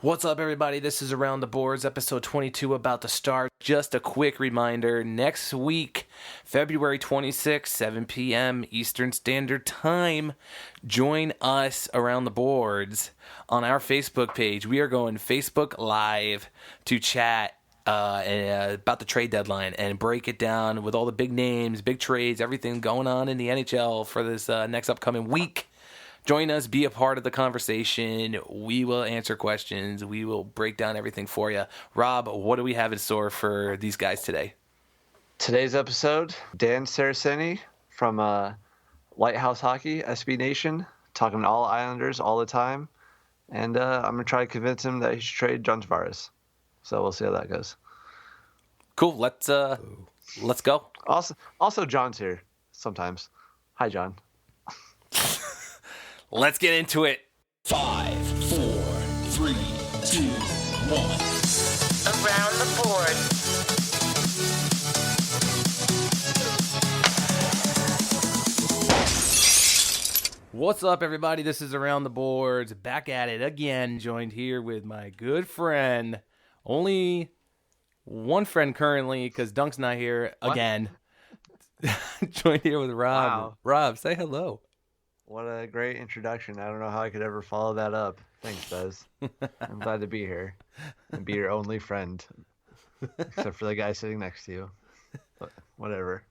What's up, everybody? This is Around the Boards, episode 22 about to start. Just a quick reminder, next week, February 26th, 7 p.m. Eastern Standard Time, join us Around the Boards on our Facebook page. We are going Facebook Live to chat about the trade deadline and break it down with all the big names, big trades, everything going on in the NHL for this next upcoming week. Join us, be a part of the conversation. We will answer questions. We will break down everything for you. Rob, what do we have in store for these guys today? Today's episode, Dan Saraceni from Lighthouse Hockey, SB Nation, talking to all Islanders all the time. And I'm going to try to convince him that he should trade John Tavares. So we'll see how that goes. Cool. Let's go. Also, John's here sometimes. Hi, John. Let's get into it. 5, 4, 3, 2, 1. Around the board. What's up, everybody? This is Around the Boards. Back at it again, joined here with my good friend. Only one friend currently, because Dunk's not here again. Joined here with Rob. Wow. Rob, say hello. What a great introduction. I don't know how I could ever follow that up. Thanks, Bez. I'm glad to be here and be your only friend, except for the guy sitting next to you. But whatever.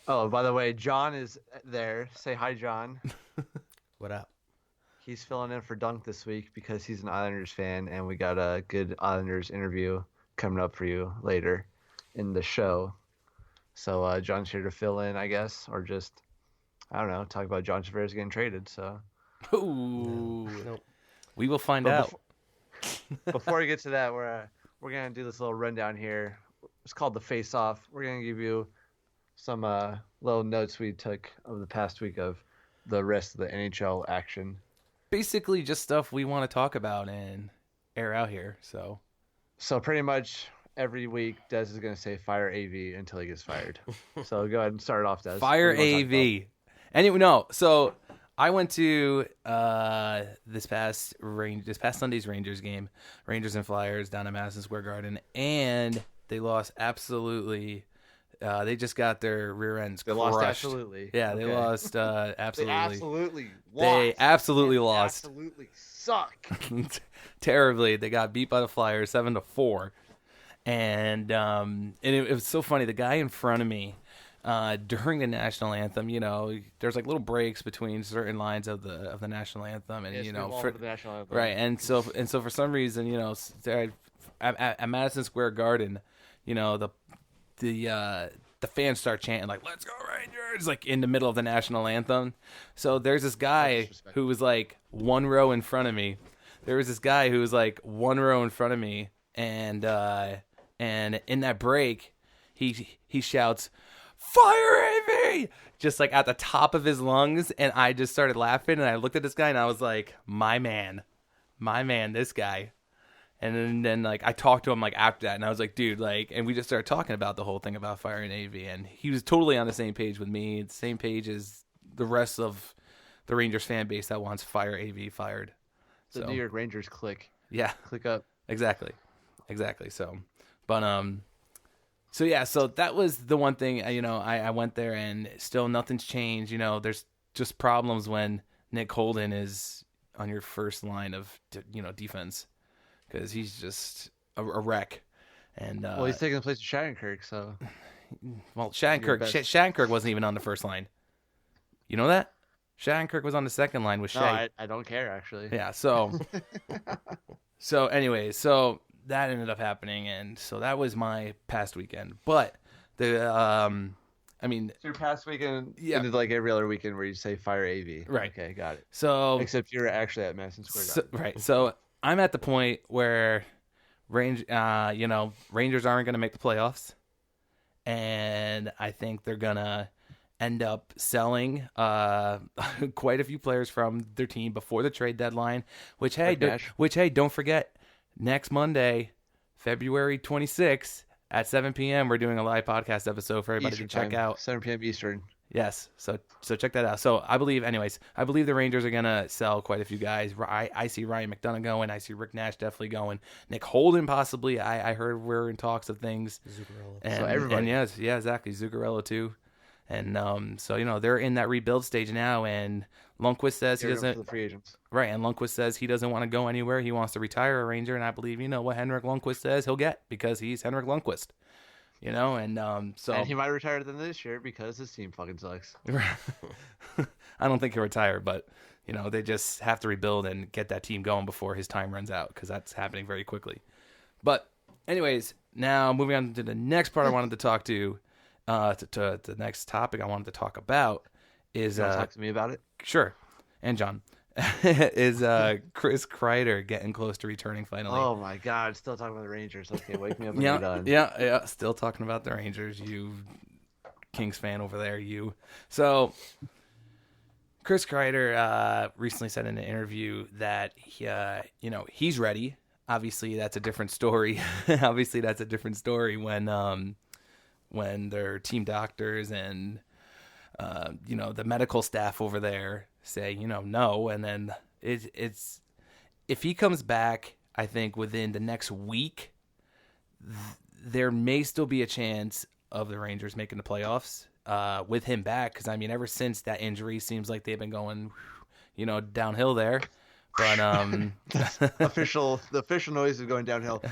Oh, by the way, John is there. Say hi, John. What up? He's filling in for Dunk this week because he's an Islanders fan, and we got a good Islanders interview coming up for you later in the show. So John's here to fill in, I guess, or just, I don't know, talk about John Tavares getting traded. So, Ooh, we will find out. Before we get to that, we're gonna do this little rundown here. It's called the faceoff. We're gonna give you some little notes we took over the past week of the rest of the NHL action. Basically, just stuff we want to talk about and air out here. So pretty much every week, Des is going to say fire AV until he gets fired. So go ahead and start it off, Des. Fire AV. Anyway, no. So I went to this past Sunday's Rangers game, Rangers and Flyers down at Madison Square Garden, and they lost absolutely. They just got their rear ends crushed. Lost absolutely. Yeah, they lost absolutely. They absolutely lost. They absolutely lost. Absolutely suck. Terribly. They got beat by the Flyers 7-4. And it was so funny. The guy in front of me during the national anthem, you know, there's like little breaks between certain lines of the national anthem, and you know, the national anthem. right. And so for some reason, you know, at Madison Square Garden, you know, the fans start chanting like "Let's go Rangers!" like in the middle of the national anthem. So there's this guy who was like one row in front of me. And in that break, he shouts, "Fire AV!" just like at the top of his lungs, and I just started laughing, and I looked at this guy, and I was like, my man, this guy. And then like I talked to him like after that, and I was like, dude, like, and we just started talking about the whole thing about firing AV, and he was totally on the same page with me, the same page as the rest of the Rangers fan base that wants Fire AV fired. The New York Rangers click. Yeah. Click up. Exactly. So, but so that was the one thing. You know, I went there, and still nothing's changed. You know, there's just problems when Nick Holden is on your first line of defense, because he's just a wreck. And well, he's taking the place of Shattenkirk, so. Well, Shattenkirk wasn't even on the first line. You know that? Shattenkirk was on the second line with Shea. No, I don't care, actually. Yeah, so anyway, so that ended up happening, and so that was my past weekend. But so your past weekend ended like every other weekend where you say fire AV. Right. Okay, got it. So except you're actually at Madison Square Garden. Right. So I'm at the point where Rangers aren't going to make the playoffs, and I think they're gonna end up selling quite a few players from their team before the trade deadline. Which don't forget, next Monday, February 26th at 7 p.m. we're doing a live podcast episode for everybody Eastern to check time, out. 7 p.m. Eastern. Yes. So check that out. So I believe the Rangers are gonna sell quite a few guys. I see Ryan McDonagh going. I see Rick Nash definitely going. Nick Holden possibly. I heard we're in talks of things. Zuccarello. And, So everybody. and yeah, exactly. Zuccarello too. And so they're in that rebuild stage now. And Lundqvist says he They're going doesn't. for the free agents. Right, and Lundqvist says he doesn't want to go anywhere. He wants to retire a Ranger, and I believe what Henrik Lundqvist says he'll get because he's Henrik Lundqvist. So And he might retire at the end of this year because his team fucking sucks. I don't think he'll retire, but they just have to rebuild and get that team going before his time runs out because that's happening very quickly. But anyways, now moving on to the next part I wanted to talk to the next topic I wanted to talk about is You want to talk to me about it? sure, and John is Chris Kreider getting close to returning finally. Oh my God! Still talking about the Rangers. Okay, wake me up when you're done. Yeah. Still talking about the Rangers. You Kings fan over there. You. So Chris Kreider recently said in an interview that he's ready. Obviously, that's a different story. When their team doctors and the medical staff over there say no, and then it's if he comes back, I think within the next week, there may still be a chance of the Rangers making the playoffs with him back. Because ever since that injury, seems like they've been going, downhill there. But The official noise is going downhill.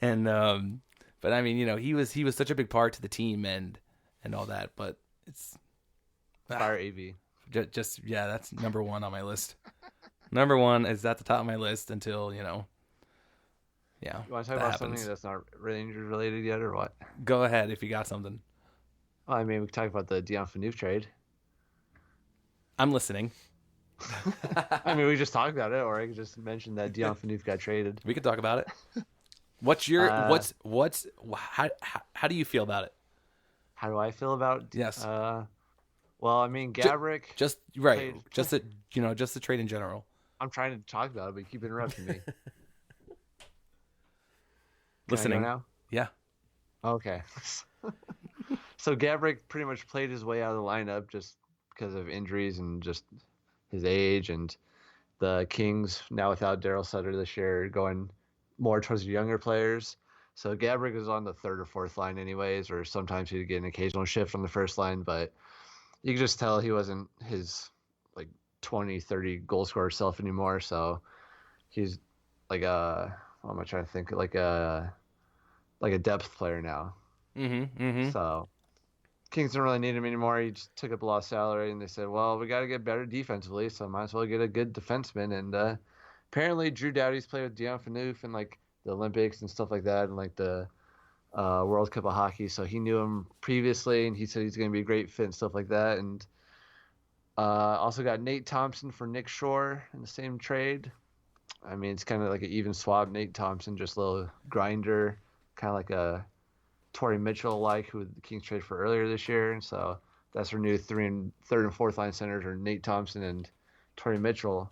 and but he was such a big part to the team and all that. But it's Fire AV. that's number one on my list. Number one is at the top of my list until You want to talk that about happens. something that's not Rangers related yet, or what? Go ahead if you got something. Well, we can talk about the Dion Phaneuf trade. I'm listening. We just talked about it, or I could just mention that Dion Phaneuf got traded. We can talk about it. What's your how do you feel about it? How do I feel about? Yes. Gabrick. Just right. played- Just the trade in general. I'm trying to talk about it, but you keep interrupting me. Can Listening. I go now? Yeah. Okay. So Gabrick pretty much played his way out of the lineup just because of injuries and just his age, and the Kings now without Daryl Sutter this year going more towards the younger players. So Gabrick is on the third or fourth line anyways, or sometimes he'd get an occasional shift on the first line, but you could just tell he wasn't his 20, 30 goal scorer self anymore. So he's what am I trying to think? Like a depth player now. Mm-hmm. So Kings don't really need him anymore. He just took up a lot of salary, and they said, well, we got to get better defensively, so might as well get a good defenseman. And apparently Drew Doughty's played with Dion Phaneuf in the Olympics and stuff like that, and the World Cup of Hockey. So he knew him previously, and he said he's going to be a great fit and stuff like that. And also got Nate Thompson for Nick Shore in the same trade. It's kind of like an even swap. Nate Thompson, just a little grinder, kind of like a Torrey Mitchell, who the Kings traded for earlier this year. And so that's their new third and fourth line centers are Nate Thompson and Torrey Mitchell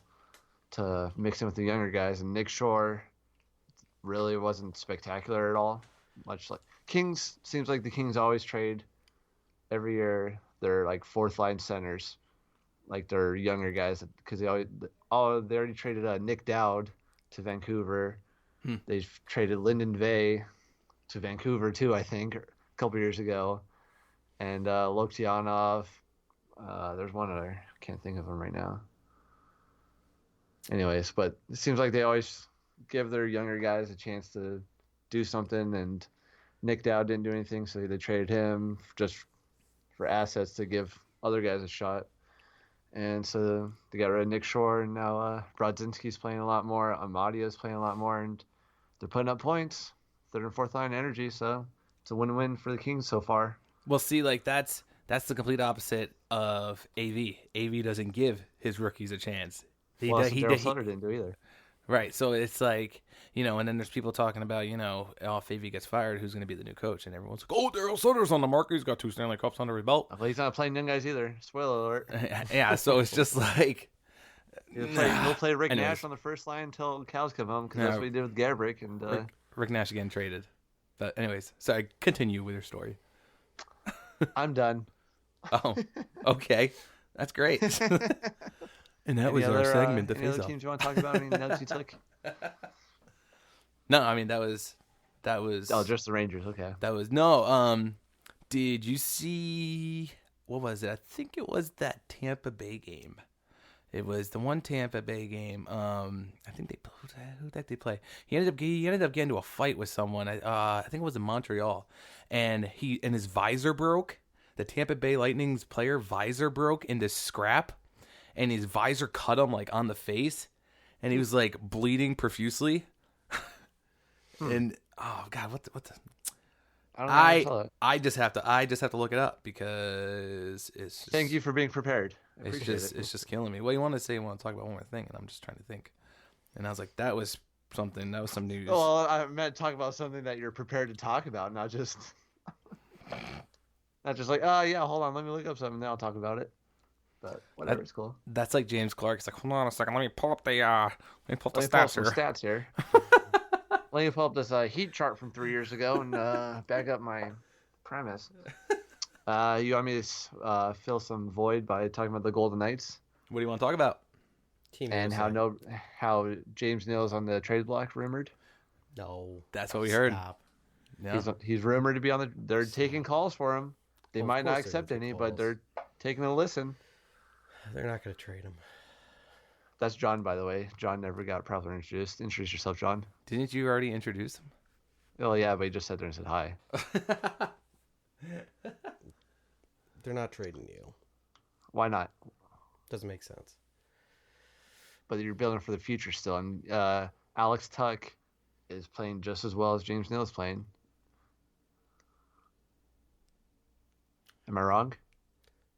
to mix in with the younger guys. And Nick Shore really wasn't spectacular at all. Much like Kings, seems like the Kings always trade every year their fourth line centers, their younger guys, because they already traded Nick Dowd to Vancouver. They've traded Lyndon Vey to Vancouver too, I think, a couple years ago, and Loktianov. There's one other, I can't think of him right now. Anyways, but it seems like they always give their younger guys a chance to do something, and Nick Dowd didn't do anything, so they traded him just for assets to give other guys a shot. And so they got rid of Nick Shore, and now Brodzinski's playing a lot more, Amadia's playing a lot more, and they're putting up points, third and fourth line energy, so it's a win-win for the Kings so far. Well, see, that's the complete opposite of AV. AV doesn't give his rookies a chance. Daryl Sutter didn't do either. Right, so it's and then there's people talking about, if AV gets fired, who's going to be the new coach? And everyone's like, oh, Daryl Sutter's on the market. He's got 2 Stanley Cups under his belt. Well, he's not playing young guys either. Spoiler alert. Yeah, so it's just We'll play Rick Nash on the first line until cows come home, because that's what he did with Gabrick. And Rick Nash getting traded. But anyways, sorry, continue with your story. I'm done. Oh, okay. That's great. And that was our segment, the Any other face-off. teams you want to talk about? Any notes you took? No, I mean, that was. Oh, just the Rangers. Okay. That was no. Did you see what was it? I think it was that Tampa Bay game. It was the one Tampa Bay game. I think who did they play? He ended up getting into a fight with someone. I think it was in Montreal, and his visor broke. The Tampa Bay Lightning's player visor broke in this scrap, and his visor cut him like on the face, and he was like bleeding profusely. And oh god, what the? I just have to look it up because it's just, Thank you for being prepared. It's just killing me. Well, you want to say you want to talk about one more thing, and I'm just trying to think. And I was like, that was some news. Well, I meant to talk about something that you're prepared to talk about, not just like, yeah, hold on, let me look up something, then I'll talk about it. But whatever, it's cool. That's like James Clark. It's like, hold on a second, let me pull up the stats here. Let me pull up this heat chart from 3 years ago and back up my premise. You want me to fill some void by talking about the Golden Knights? What do you want to talk about? Team and USA. how James Neal's on the trade block rumored? No, that's what we heard. Yeah. He's rumored to be on the. They're taking calls for him. They might not accept any, but they're taking a listen. They're not going to trade him. That's John, by the way. John never got properly introduced. Introduce yourself, John. Didn't you already introduce him? Oh, yeah, but he just sat there and said hi. They're not trading Neal. Why not? Doesn't make sense. But you're building for the future still. And Alex Tuck is playing just as well as James Neal is playing. Am I wrong?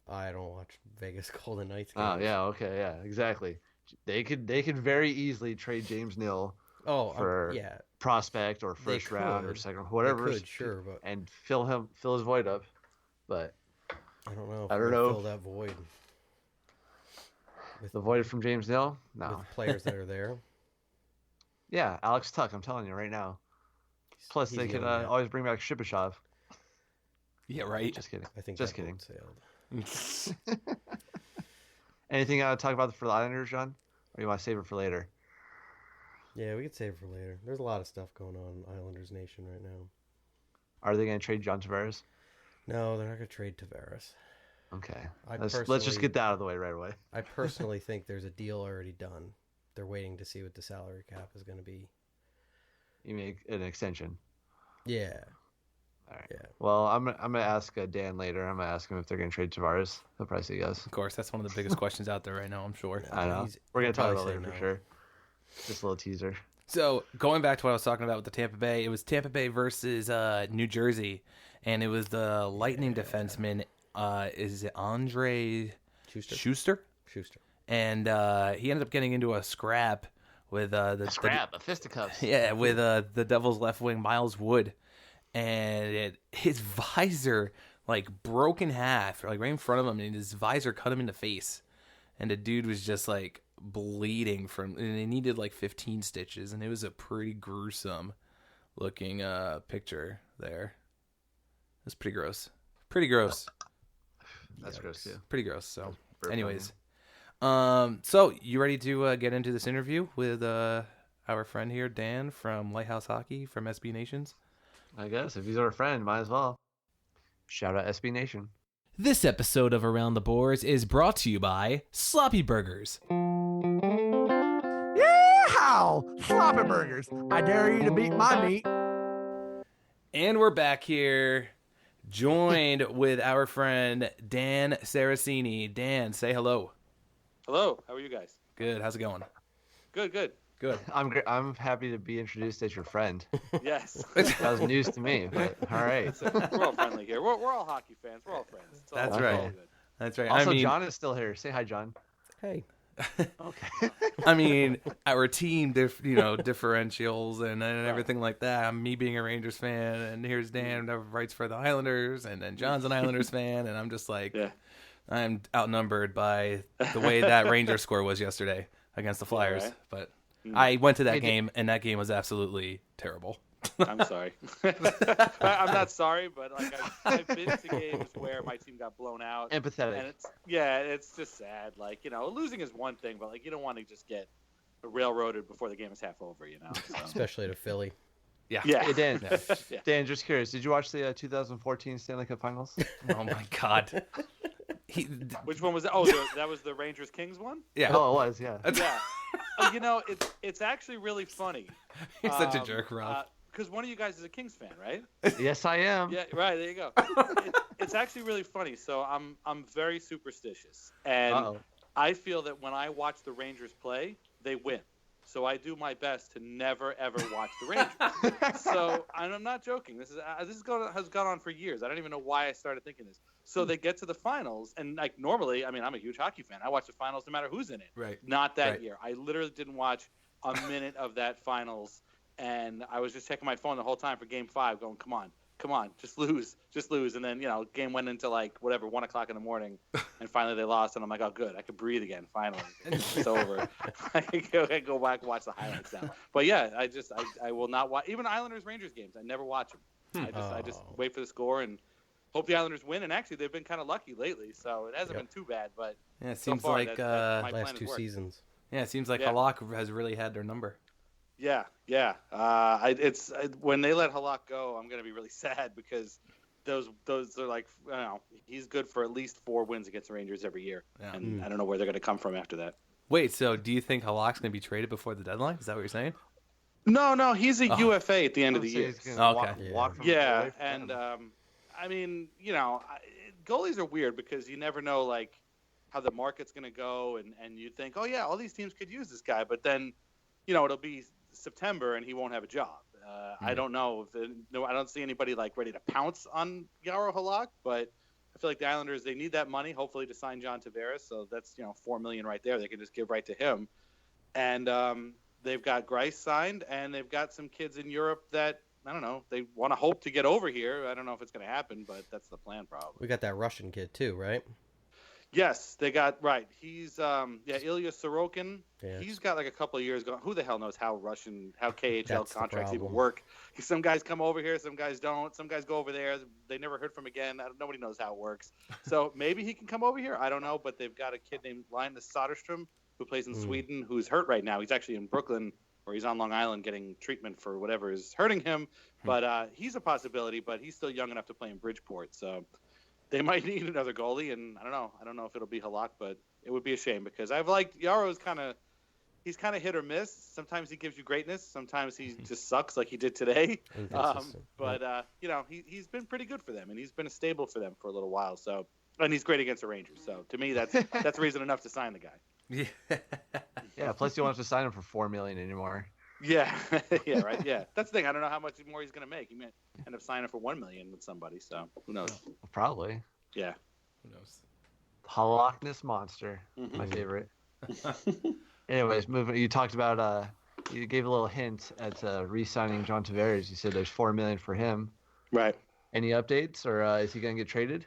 I don't watch Vegas Golden Knights games. Oh, yeah, okay, yeah, exactly. They could very easily trade James Neal for prospect or first round or second, whatever. They could, sure, but and fill his void up. But I don't know. I don't know. Fill that void. The void from James Neal? No. With the players that are there. Yeah, Alex Tuck. I'm telling you right now. Plus, they could always bring back Shipachyov. Yeah, right. Just kidding. I think just that kidding. boat sailed. Anything to talk about for the Islanders, John? Or you want to save it for later? Yeah, we could save it for later. There's a lot of stuff going on in Islanders Nation right now. Are they going to trade John Tavares? No, they're not going to trade Tavares. Okay. Let's just get that out of the way right away. I personally think there's a deal already done. They're waiting to see what the salary cap is going to be. You make an extension. Yeah. All right. Yeah. Well, I'm gonna ask Dan later. I'm gonna ask him if they're gonna trade Tavares. He'll probably say yes. Of course, that's one of the biggest questions out there right now, I'm sure. I know. We're gonna talk about it later for sure. Just a little teaser. So going back to what I was talking about with the Tampa Bay, it was Tampa Bay versus New Jersey, and it was the Lightning defenseman. Is it Andre Schuster? And he ended up getting into a scrap with a fisticuffs. Yeah, with the Devils' left wing Miles Wood, and his visor like broke in half, like right in front of him, and his visor cut him in the face, and the dude was just like bleeding and they needed like 15 stitches, and it was a pretty gruesome looking picture there. It was pretty gross. That's gross too. Pretty gross. So, anyways, so you ready to get into this interview with our friend here, Dan from Lighthouse Hockey from SB Nations? I guess if he's our friend, might as well. Shout out SB Nation. This episode of Around the Boards is brought to you by Sloppy Burgers. Yeehaw! Sloppy Burgers. I dare you to beat my meat. And we're back here, joined with our friend Dan Saraceni. Dan, say hello. Hello. How are you guys? Good. How's it going? Good. I'm great. I'm happy to be introduced as your friend. Yes. That was news to me, but all right. We're all friendly here. We're all hockey fans. We're all friends. That's right. That's right. Also, John is still here. Say hi, John. Hey. Okay. I mean, our team, differentials and everything like that. Me being a Rangers fan, and here's Dan that writes for the Islanders, and then John's an Islanders fan, and I'm just like, I'm outnumbered by the way that Rangers score was yesterday against the Flyers. Right. But I went to that game, and that game was absolutely terrible. I'm sorry. I'm not sorry, but like I've been to games where my team got blown out. Empathetic. And it's just sad. Like, losing is one thing, but like you don't want to just get railroaded before the game is half over, So. Especially to Philly. Yeah. Hey, Dan. Yeah. Dan, just curious, did you watch the 2014 Stanley Cup Finals? Oh my God. Which one was that? Oh, that was the Rangers Kings one. Yeah. Oh, it was, yeah. Yeah. It's actually really funny. You're such a jerk, Rob. Because one of you guys is a Kings fan, right? Yes, I am. Yeah, right. There you go. It's actually really funny. So I'm very superstitious, and I feel that when I watch the Rangers play, they win. So I do my best to never ever watch the Rangers. So and I'm not joking. This has gone on for years. I don't even know why I started thinking this. So they get to the finals, and like normally, I mean, I'm a huge hockey fan. I watch the finals no matter who's in it. Right. Not that year. I literally didn't watch a minute of that finals, and I was just checking my phone the whole time for Game 5, going, "Come on, just lose." And then game went into like whatever 1 o'clock in the morning, and finally they lost, and I'm like, "Oh, good, I could breathe again. Finally, it's over. I can go back and watch the highlights now." But yeah, I will not watch even Islanders Rangers games. I never watch them. I just wait for the score and hope the Islanders win. And actually, they've been kind of lucky lately, so it hasn't been too bad. But yeah, it so seems far, like my plan Last has 2 worked. seasons. Yeah, it seems like Halak has really had their number. Yeah. When they let Halak go, I'm gonna be really sad because those are like, he's good for at least 4 wins against the Rangers every year, and I don't know where they're gonna come from after that. Wait, so do you think Halak's going to be traded before the deadline? Is that what you're saying? No, he's a UFA at the end of the year. Walk from Yeah, and I mean, goalies are weird because you never know like how the market's gonna go, and you think, oh yeah, all these teams could use this guy, but then it'll be September and he won't have a job. I don't know I don't see anybody like ready to pounce on Jaro Halak, but I feel like the Islanders, they need that money hopefully to sign John Tavares, so that's $4 million right there. They can just give right to him, and they've got Greiss signed, and they've got some kids in Europe that I don't know, they want to hope to get over here. I don't know if it's going to happen, but that's the plan probably. We got that Russian kid too, right? Yes, they got right. He's Ilya Sorokin. Yeah. He's got like a couple of years going. Who the hell knows how KHL That's the contracts even problem. work? Some guys come over here, some guys don't. Some guys go over there. They never heard from again. Nobody knows how it works. So maybe he can come over here. I don't know, but they've got a kid named Linus Soderstrom who plays in Sweden, who's hurt right now. He's actually in Brooklyn, or he's on Long Island getting treatment for whatever is hurting him. But he's a possibility, but he's still young enough to play in Bridgeport. So they might need another goalie, and I don't know if it'll be Halak, but it would be a shame because I've liked Yaro's he's kind of hit or miss. Sometimes he gives you greatness. Sometimes he just sucks like he did today. But he's been pretty good for them, and he's been a staple for them for a little while. So, and he's great against the Rangers. So to me, that's reason enough to sign the guy. Yeah. Yeah, plus you want to sign him for $4 million anymore. Yeah, yeah, right. Yeah, that's the thing. I don't know how much more he's going to make. He might end up signing for $1 million with somebody. So who knows? Probably. Yeah. Who knows? Halakness monster, my favorite. Anyways, moving. You talked about you gave a little hint at re-signing John Tavares. You said there's $4 million for him. Right. Any updates, or is he going to get traded?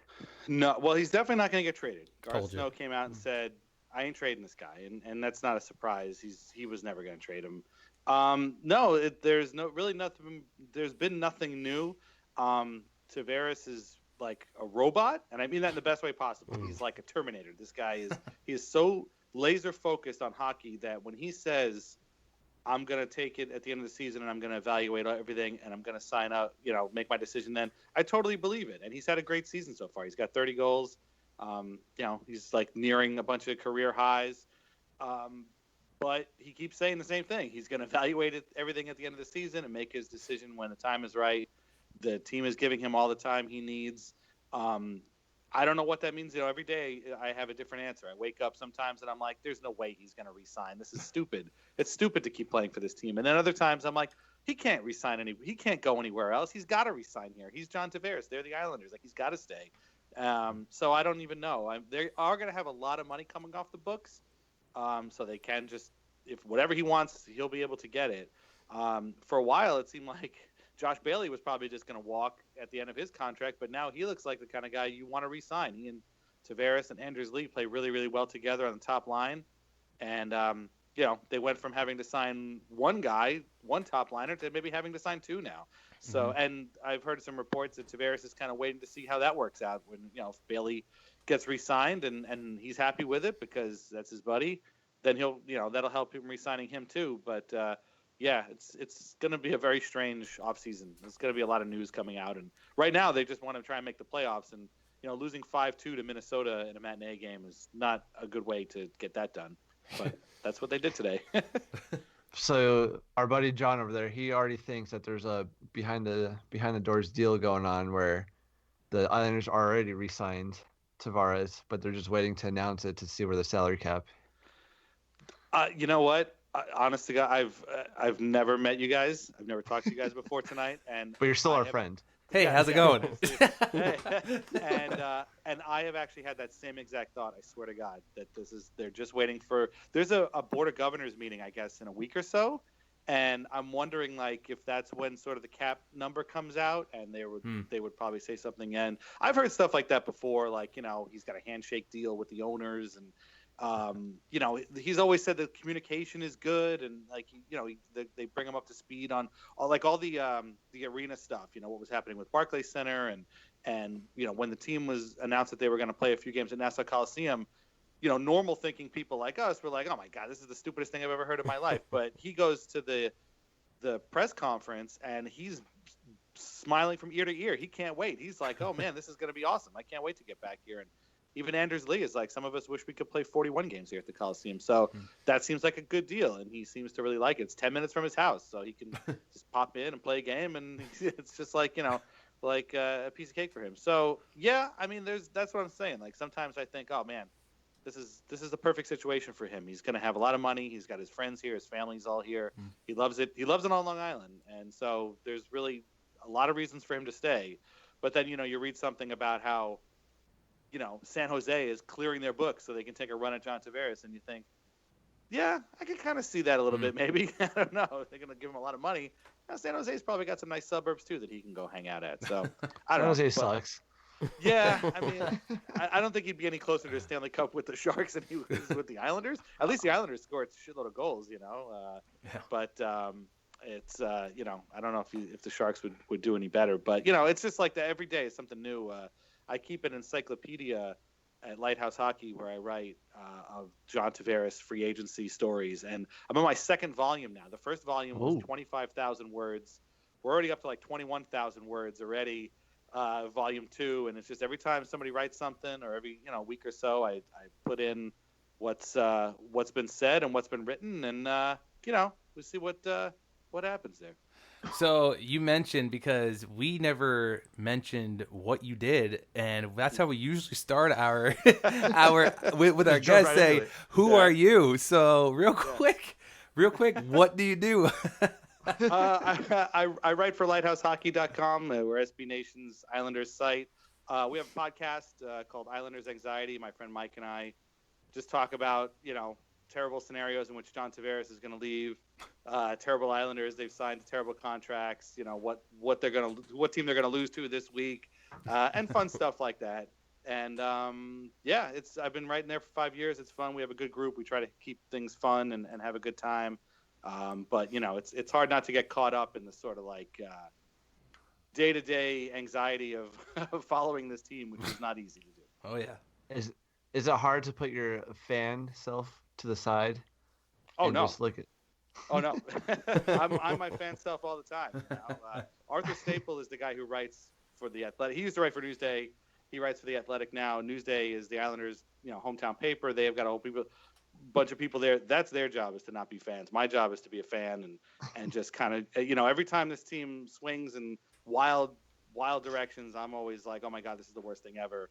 No. Well, he's definitely not going to get traded. Told Garth you. Snow came out and said, "I ain't trading this guy," and that's not a surprise. He was never going to trade him. No, there's nothing. There's been nothing new. Tavares is like a robot, and I mean that in the best way possible. He's like a Terminator. This guy is so laser focused on hockey that when he says, "I'm going to take it at the end of the season and I'm going to evaluate everything and I'm going to sign up, make my decision," then I totally believe it. And he's had a great season so far. He's got 30 goals. He's like nearing a bunch of career highs. But he keeps saying the same thing. He's going to evaluate everything at the end of the season and make his decision when the time is right. The team is giving him all the time he needs. I don't know what that means. Every day I have a different answer. I wake up sometimes and I'm like, there's no way he's going to re-sign. This is stupid. It's stupid to keep playing for this team. And then other times I'm like, he can't re-sign he can't go anywhere else. He's got to re-sign here. He's John Tavares. They're the Islanders. Like, he's got to stay. So I don't even know. They are going to have a lot of money coming off the books. So they can just, if whatever he wants, he'll be able to get it. For a while, it seemed like Josh Bailey was probably just going to walk at the end of his contract, but now he looks like the kind of guy you want to re-sign. He and Tavares and Anders Lee play really, really well together on the top line. And they went from having to sign one top liner, to maybe having to sign two now. So, and I've heard some reports that Tavares is kind of waiting to see how that works out when, if Bailey gets re-signed and he's happy with it because that's his buddy, then he'll, that'll help him re-signing him too. But, it's going to be a very strange offseason. There's going to be a lot of news coming out. And right now they just want to try and make the playoffs. And, losing 5-2 to Minnesota in a matinee game is not a good way to get that done. But that's what they did today. So our buddy John over there, he already thinks that there's a behind the doors deal going on where the Islanders already re-signed Tavares, but they're just waiting to announce it to see where the salary cap. You know what? Honest to God, I've never met you guys. I've never talked to you guys before tonight, but you're still our friend. Hey, how's it going? And I have actually had that same exact thought. I swear to God that they're just waiting for. There's a board of governors meeting, I guess, in a week or so, and I'm wondering if that's when sort of the cap number comes out, and they would probably say something. And I've heard stuff like that before, he's got a handshake deal with the owners, and he's always said that communication is good, and they bring him up to speed on all the arena stuff. What was happening with Barclays Center, and when the team was announced that they were going to play a few games at Nassau Coliseum, normal thinking people like us were like, oh my God, this is the stupidest thing I've ever heard in my life. But he goes to the press conference and he's smiling from ear to ear. He can't wait. He's like, oh man, this is going to be awesome. I can't wait to get back here. And even Anders Lee is like, some of us wish we could play 41 games here at the Coliseum. So that seems like a good deal, and he seems to really like it. It's 10 minutes from his house, so he can just pop in and play a game, and it's just like a piece of cake for him. So yeah, I mean, that's what I'm saying. Sometimes I think, oh man, this is the perfect situation for him. He's going to have a lot of money. He's got his friends here. His family's all here. He loves it. He loves it on Long Island, and so there's really a lot of reasons for him to stay. But then you read something about how San Jose is clearing their books so they can take a run at John Tavares, and you think, yeah, I can kind of see that a little bit, maybe. I don't know. They're going to give him a lot of money. Now, San Jose's probably got some nice suburbs, too, that he can go hang out at. So, I don't know. San Jose sucks. Yeah, I mean, I don't think he'd be any closer to a Stanley Cup with the Sharks than he was with the Islanders. At least the Islanders scored a shitload of goals, But it's, I don't know if the Sharks would do any better. But, it's just like that. Every day is something new. I keep an encyclopedia at Lighthouse Hockey where I write of John Tavares free agency stories. And I'm on my second volume now. The first volume was 25,000 words. We're already up to 21,000 words already, volume 2. And it's just every time somebody writes something or every week or so, I put in what's been said and what's been written. And, we see what happens there. So you mentioned, because we never mentioned what you did, and that's how we usually start our with our guests. Say, who are you? So real quick, what do you do? I write for lighthousehockey.com. We're SB Nations Islanders site. We have a podcast called Islanders Anxiety. My friend Mike and I just talk about terrible scenarios in which John Tavares is going to leave, terrible Islanders they've signed terrible contracts, what team they're going to lose to this week, and fun stuff like that. And I've been writing there for 5 years. It's fun. We have a good group. We try to keep things fun and have a good time. But it's hard not to get caught up in the sort of day-to-day anxiety of following this team, which is not easy to do. Oh yeah. Is it hard to put your fan self to the side? Oh no! Just look at... Oh no! I'm my fan self all the time. Arthur Staple is the guy who writes for the Athletic. He used to write for Newsday. He writes for the Athletic now. Newsday is the Islanders' hometown paper. They have got a whole bunch of people there. That's their job, is to not be fans. My job is to be a fan and just kind of every time this team swings in wild directions, I'm always like, oh my God, this is the worst thing ever.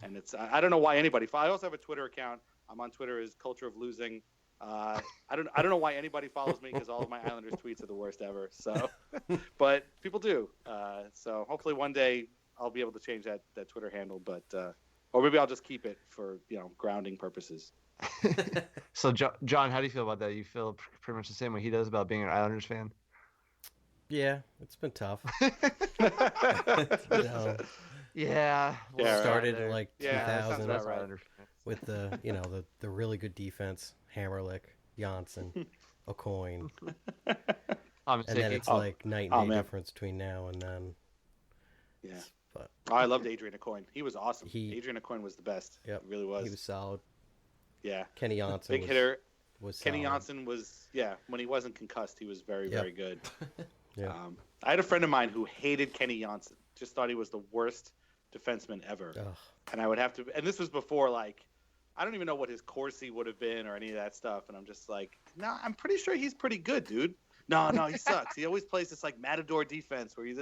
And I don't know why anybody. I also have a Twitter account. I'm on Twitter as Culture of Losing. I don't know why anybody follows me, because all of my Islanders tweets are the worst ever. So, but people do. So hopefully one day I'll be able to change that Twitter handle, but or maybe I'll just keep it for grounding purposes. So John, how do you feel about that? You feel pretty much the same way he does about being an Islanders fan? Yeah, it's been tough. Yeah. Started in 2000 right. with the the really good defense, Hammerlick, Janssen, a coin. I'm And then thinking, it's like night and day man. difference between now and then. Yeah. But I loved Adrian Aucoin. He was awesome. He- Adrian Aucoin was the best. Yep, He really was. he was solid. Yeah. Kenny Janssen Big hitter. was Kenny solid. Janssen was, when he wasn't concussed, he was very, Yep. very good. Yeah. I had a friend of mine who hated Kenny Janssen. Just thought he was the worst defenseman ever. Ugh. And I would have to, and this was before, like, I don't even know what his Corsi would have been or any of that stuff. And I'm just like, no, I'm pretty sure he's pretty good, dude. No, he sucks. He always plays this like matador defense where he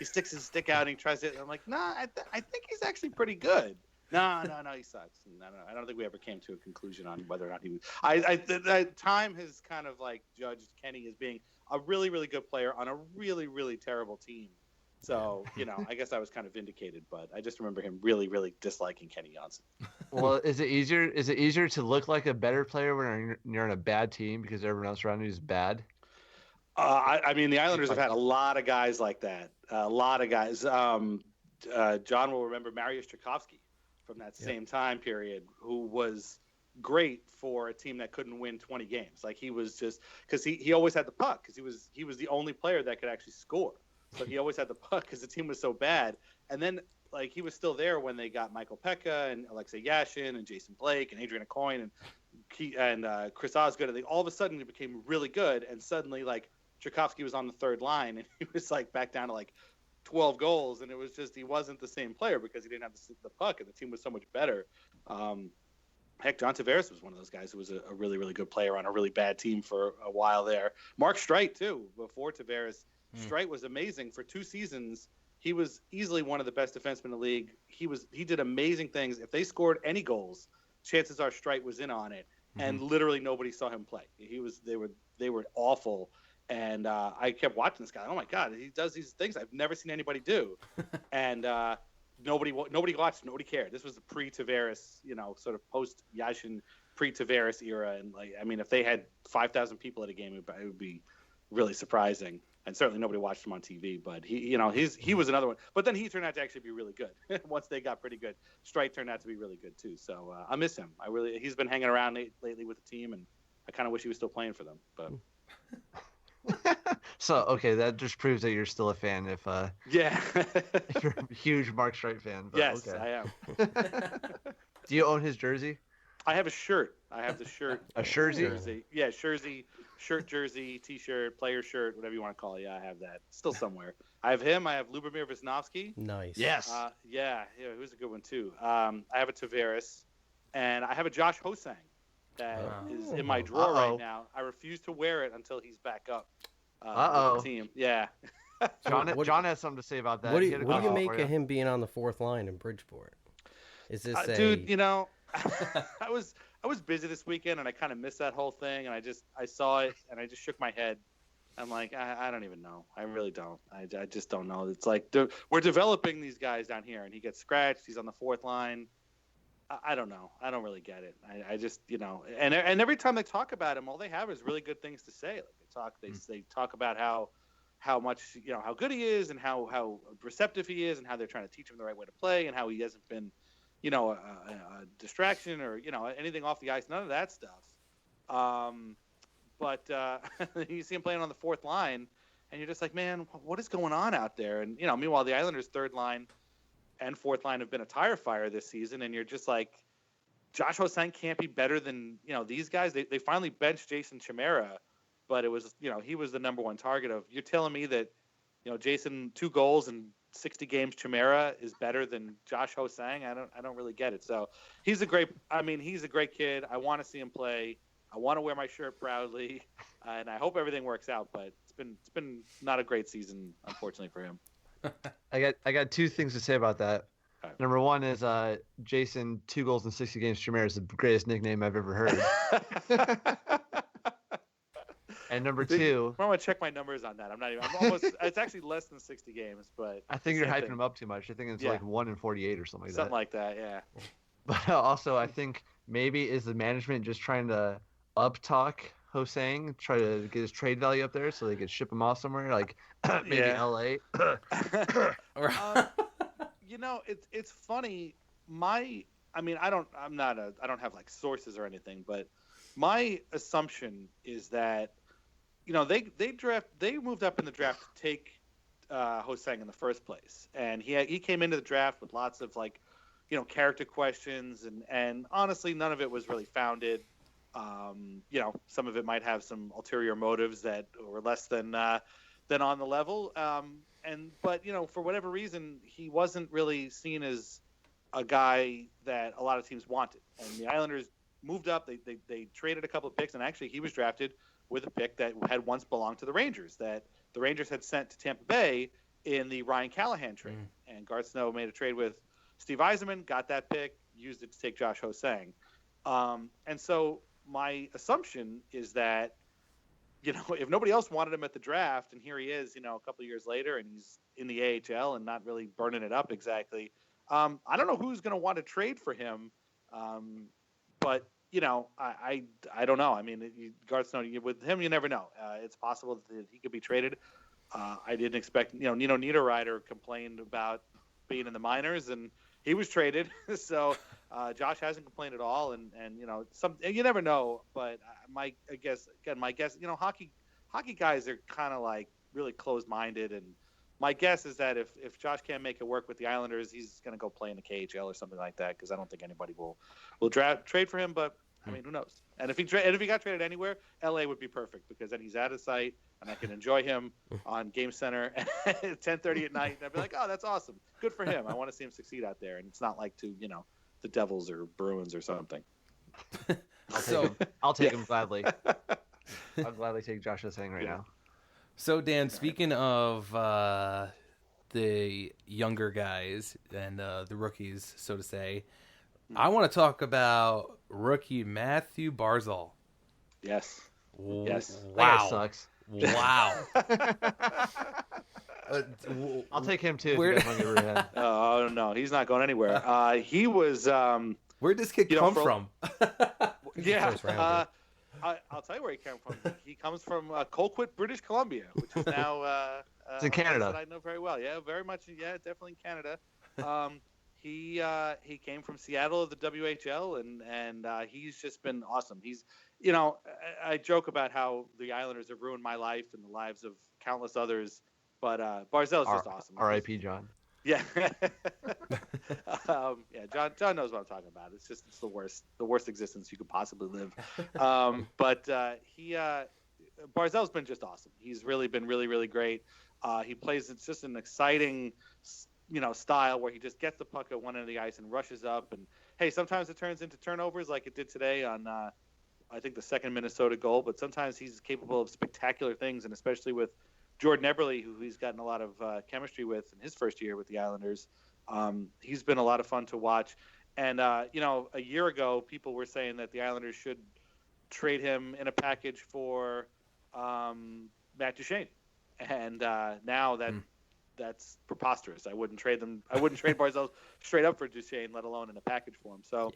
sticks his stick out and he tries it. I'm like, nah, I think he's actually pretty good. No, he sucks. And I don't think we ever came to a conclusion on whether or not he was. Time has kind of like judged Kenny as being a really, really good player on a really, really terrible team. So, I guess I was kind of vindicated, but I just remember him really, really disliking Kenny Janssen. well, is it easier to look like a better player when you're on a bad team because everyone else around you is bad? I mean, the Islanders have had a lot of guys like that. A lot of guys. John will remember Mariusz Tchaikovsky from that same time period, who was great for a team that couldn't win 20 games. Like he was just because he always had the puck because he was the only player that could actually score. So he always had the puck because the team was so bad. And then like he was still there when they got Michael Pekka and Alexei Yashin and Jason Blake and Adrian Aucoin and Chris Osgood. And all of a sudden it became really good. And suddenly like Tchaikovsky was on the third line and he was like back down to like 12 goals. And it was just he wasn't the same player because he didn't have the puck and the team was so much better. Heck, John Tavares was one of those guys who was a really, really good player on a really bad team for a while there. Mark Streit, too, before Tavares. Streit was amazing for 2 seasons. He was easily one of the best defensemen in the league. He did amazing things. If they scored any goals, chances are Streit was in on it. And literally nobody saw him play. They were awful. And I kept watching this guy. Oh my God, he does these things I've never seen anybody do. And nobody watched, nobody cared. This was the pre-Tavares, sort of post-Yashin, pre-Tavares era. And like, I mean, if they had 5,000 people at a game, it would be really surprising. And certainly nobody watched him on TV, but he was another one. But then he turned out to actually be really good. Once they got pretty good, Streit turned out to be really good too. So I miss him. He's been hanging around lately with the team, and I kind of wish he was still playing for them. But So okay, that just proves that you're still a fan. If if you're a huge Mark Streit fan. But, yes, okay. I am. Do you own his jersey? I have a shirt. I have the shirt. A jersey? Yeah, jersey, shirt, jersey, T-shirt, player shirt, whatever you want to call it. Yeah, I have that. Still somewhere. I have him. I have Lubomir Wisnowski. Nice. Yes. Yeah, who's a good one too. I have a Tavares, and I have a Josh Hosang that is in my drawer right now. I refuse to wear it until he's back up. With the team. Yeah. John has something to say about that. What do you make of him being on the 4th line in Bridgeport? Is this dude? I was busy this weekend and I kind of missed that whole thing, and I saw it and I just shook my head. I'm like, I don't even know. I really don't. I just don't know. It's like we're developing these guys down here, and he gets scratched. He's on the 4th line. I don't know. I don't really get it. I just and every time they talk about him, all they have is really good things to say. Like they talk about how much how good he is and how receptive he is and how they're trying to teach him the right way to play and how he hasn't been a distraction or anything off the ice. None of that stuff. But you see him playing on the 4th line, and you're just like, man, what is going on out there? And meanwhile, the Islanders' 3rd line and 4th line have been a tire fire this season, and you're just like, Josh Hosang can't be better than these guys. They finally benched Jason Chimera, but it was he was the number 1 target of. You're telling me that Jason 2 goals and 60 games Chimera is better than Josh Hosang? I don't really get it. So he's a great kid. I want to see him play. I want to wear my shirt proudly, and I hope everything works out. But it's been not a great season, unfortunately, for him. I got 2 things to say about that. Right. Number 1 is Jason 2 goals in 60 games Chimera is the greatest nickname I've ever heard. And number 2, I want to check my numbers on that. I'm almost. It's actually less than 60 games, but I think you're hyping him up too much. I think it's like 1 in 48 or something like that. Something like that, yeah. But also, I think maybe is the management just trying to up-talk Hosang, try to get his trade value up there so they could ship him off somewhere, like maybe LA. It's funny. I don't have like sources or anything, but my assumption is that, they moved up in the draft to take Ho-Sang in the first place, and he came into the draft with lots of character questions, and honestly, none of it was really founded. Some of it might have some ulterior motives that were less than on the level. But for whatever reason, he wasn't really seen as a guy that a lot of teams wanted. And the Islanders moved up. They traded a couple of picks, and actually he was drafted with a pick that had once belonged to the Rangers, that the Rangers had sent to Tampa Bay in the Ryan Callahan trade. And Garth Snow made a trade with Steve Yzerman, got that pick, used it to take Josh Ho-Sang. And so my assumption is that, if nobody else wanted him at the draft, and here he is, a couple of years later, and he's in the AHL and not really burning it up exactly. I don't know who's going to want to trade for him, but I don't know. I mean, Garth Snow, with him, you never know. It's possible that he could be traded. I didn't expect. Nino Niederreiter complained about being in the minors, and he was traded. So Josh hasn't complained at all, and you never know. But my guess, hockey guys are kind of like really closed-minded, and my guess is that if Josh can't make it work with the Islanders, he's going to go play in the KHL or something like that, because I don't think anybody will trade for him. But I mean, who knows? And if he got traded anywhere, LA would be perfect, because then he's out of sight, and I can enjoy him on Game Center at 10:30 at night. And I'd be like, oh, that's awesome, good for him. I want to see him succeed out there, and it's not like to the Devils or Bruins or something. I'll take him gladly. I'll gladly take Josh Ho-Sang right now. So, Dan, speaking of the younger guys and the rookies, so to say, I want to talk about rookie Matthew Barzal. Yes. Yes. That guy sucks. Wow. I'll take him too. If you guys Oh, no, he's not going anywhere. He was. Where'd this kid come from? Yeah. I'll tell you where he came from. He comes from Colquitt, British Columbia, which is now it's in Canada. That I know very well. Yeah, very much. Yeah, definitely in Canada. He came from Seattle of the WHL, and he's just been awesome. He's, I joke about how the Islanders have ruined my life and the lives of countless others, but Barzal's just awesome. R.I.P. John. Yeah. John knows what I'm talking about. It's the worst existence you could possibly live. But Barzal's been just awesome. He's really been really, really great. He plays, it's just an exciting, style where he just gets the puck at one end of the ice and rushes up. And hey, sometimes it turns into turnovers like it did today on, I think, the second Minnesota goal. But sometimes he's capable of spectacular things, and especially with Jordan Eberle, who he's gotten a lot of chemistry with in his first year with the Islanders. He's been a lot of fun to watch. And, a year ago, people were saying that the Islanders should trade him in a package for Matt Duchene. And now that's preposterous. I wouldn't trade Barzal straight up for Duchene, let alone in a package for him. So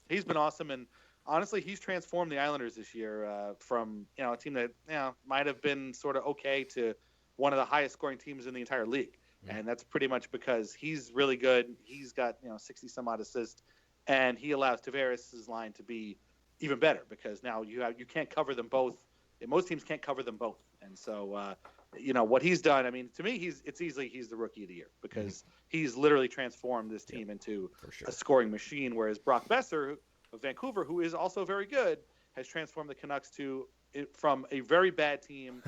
He's been awesome. And honestly, he's transformed the Islanders this year from, a team that, might have been sort of okay to one of the highest scoring teams in the entire league. And that's pretty much because he's really good. He's got, 60 some odd assists, and he allows Tavares' line to be even better, because now you can't cover them both. Most teams can't cover them both. And so, what he's done, I mean, to me, he's the rookie of the year, because he's literally transformed this team into a scoring machine. Whereas Brock Besser of Vancouver, who is also very good, has transformed the Canucks from a very bad team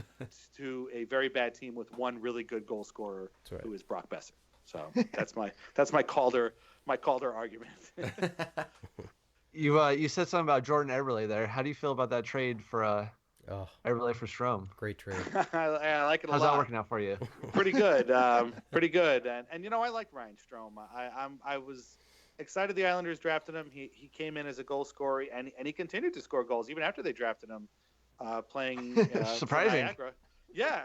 to a very bad team with one really good goal scorer, who is Brock Besser. So that's my Calder argument. You said something about Jordan Eberle there. How do you feel about that trade for Eberle for Strome? Great trade. I like it a lot. How's that working out for you? Pretty good. Pretty good. And I like Ryan Strome. I was excited the Islanders drafted him. He came in as a goal scorer, and he continued to score goals even after they drafted him, playing surprising. Niagara. Yeah,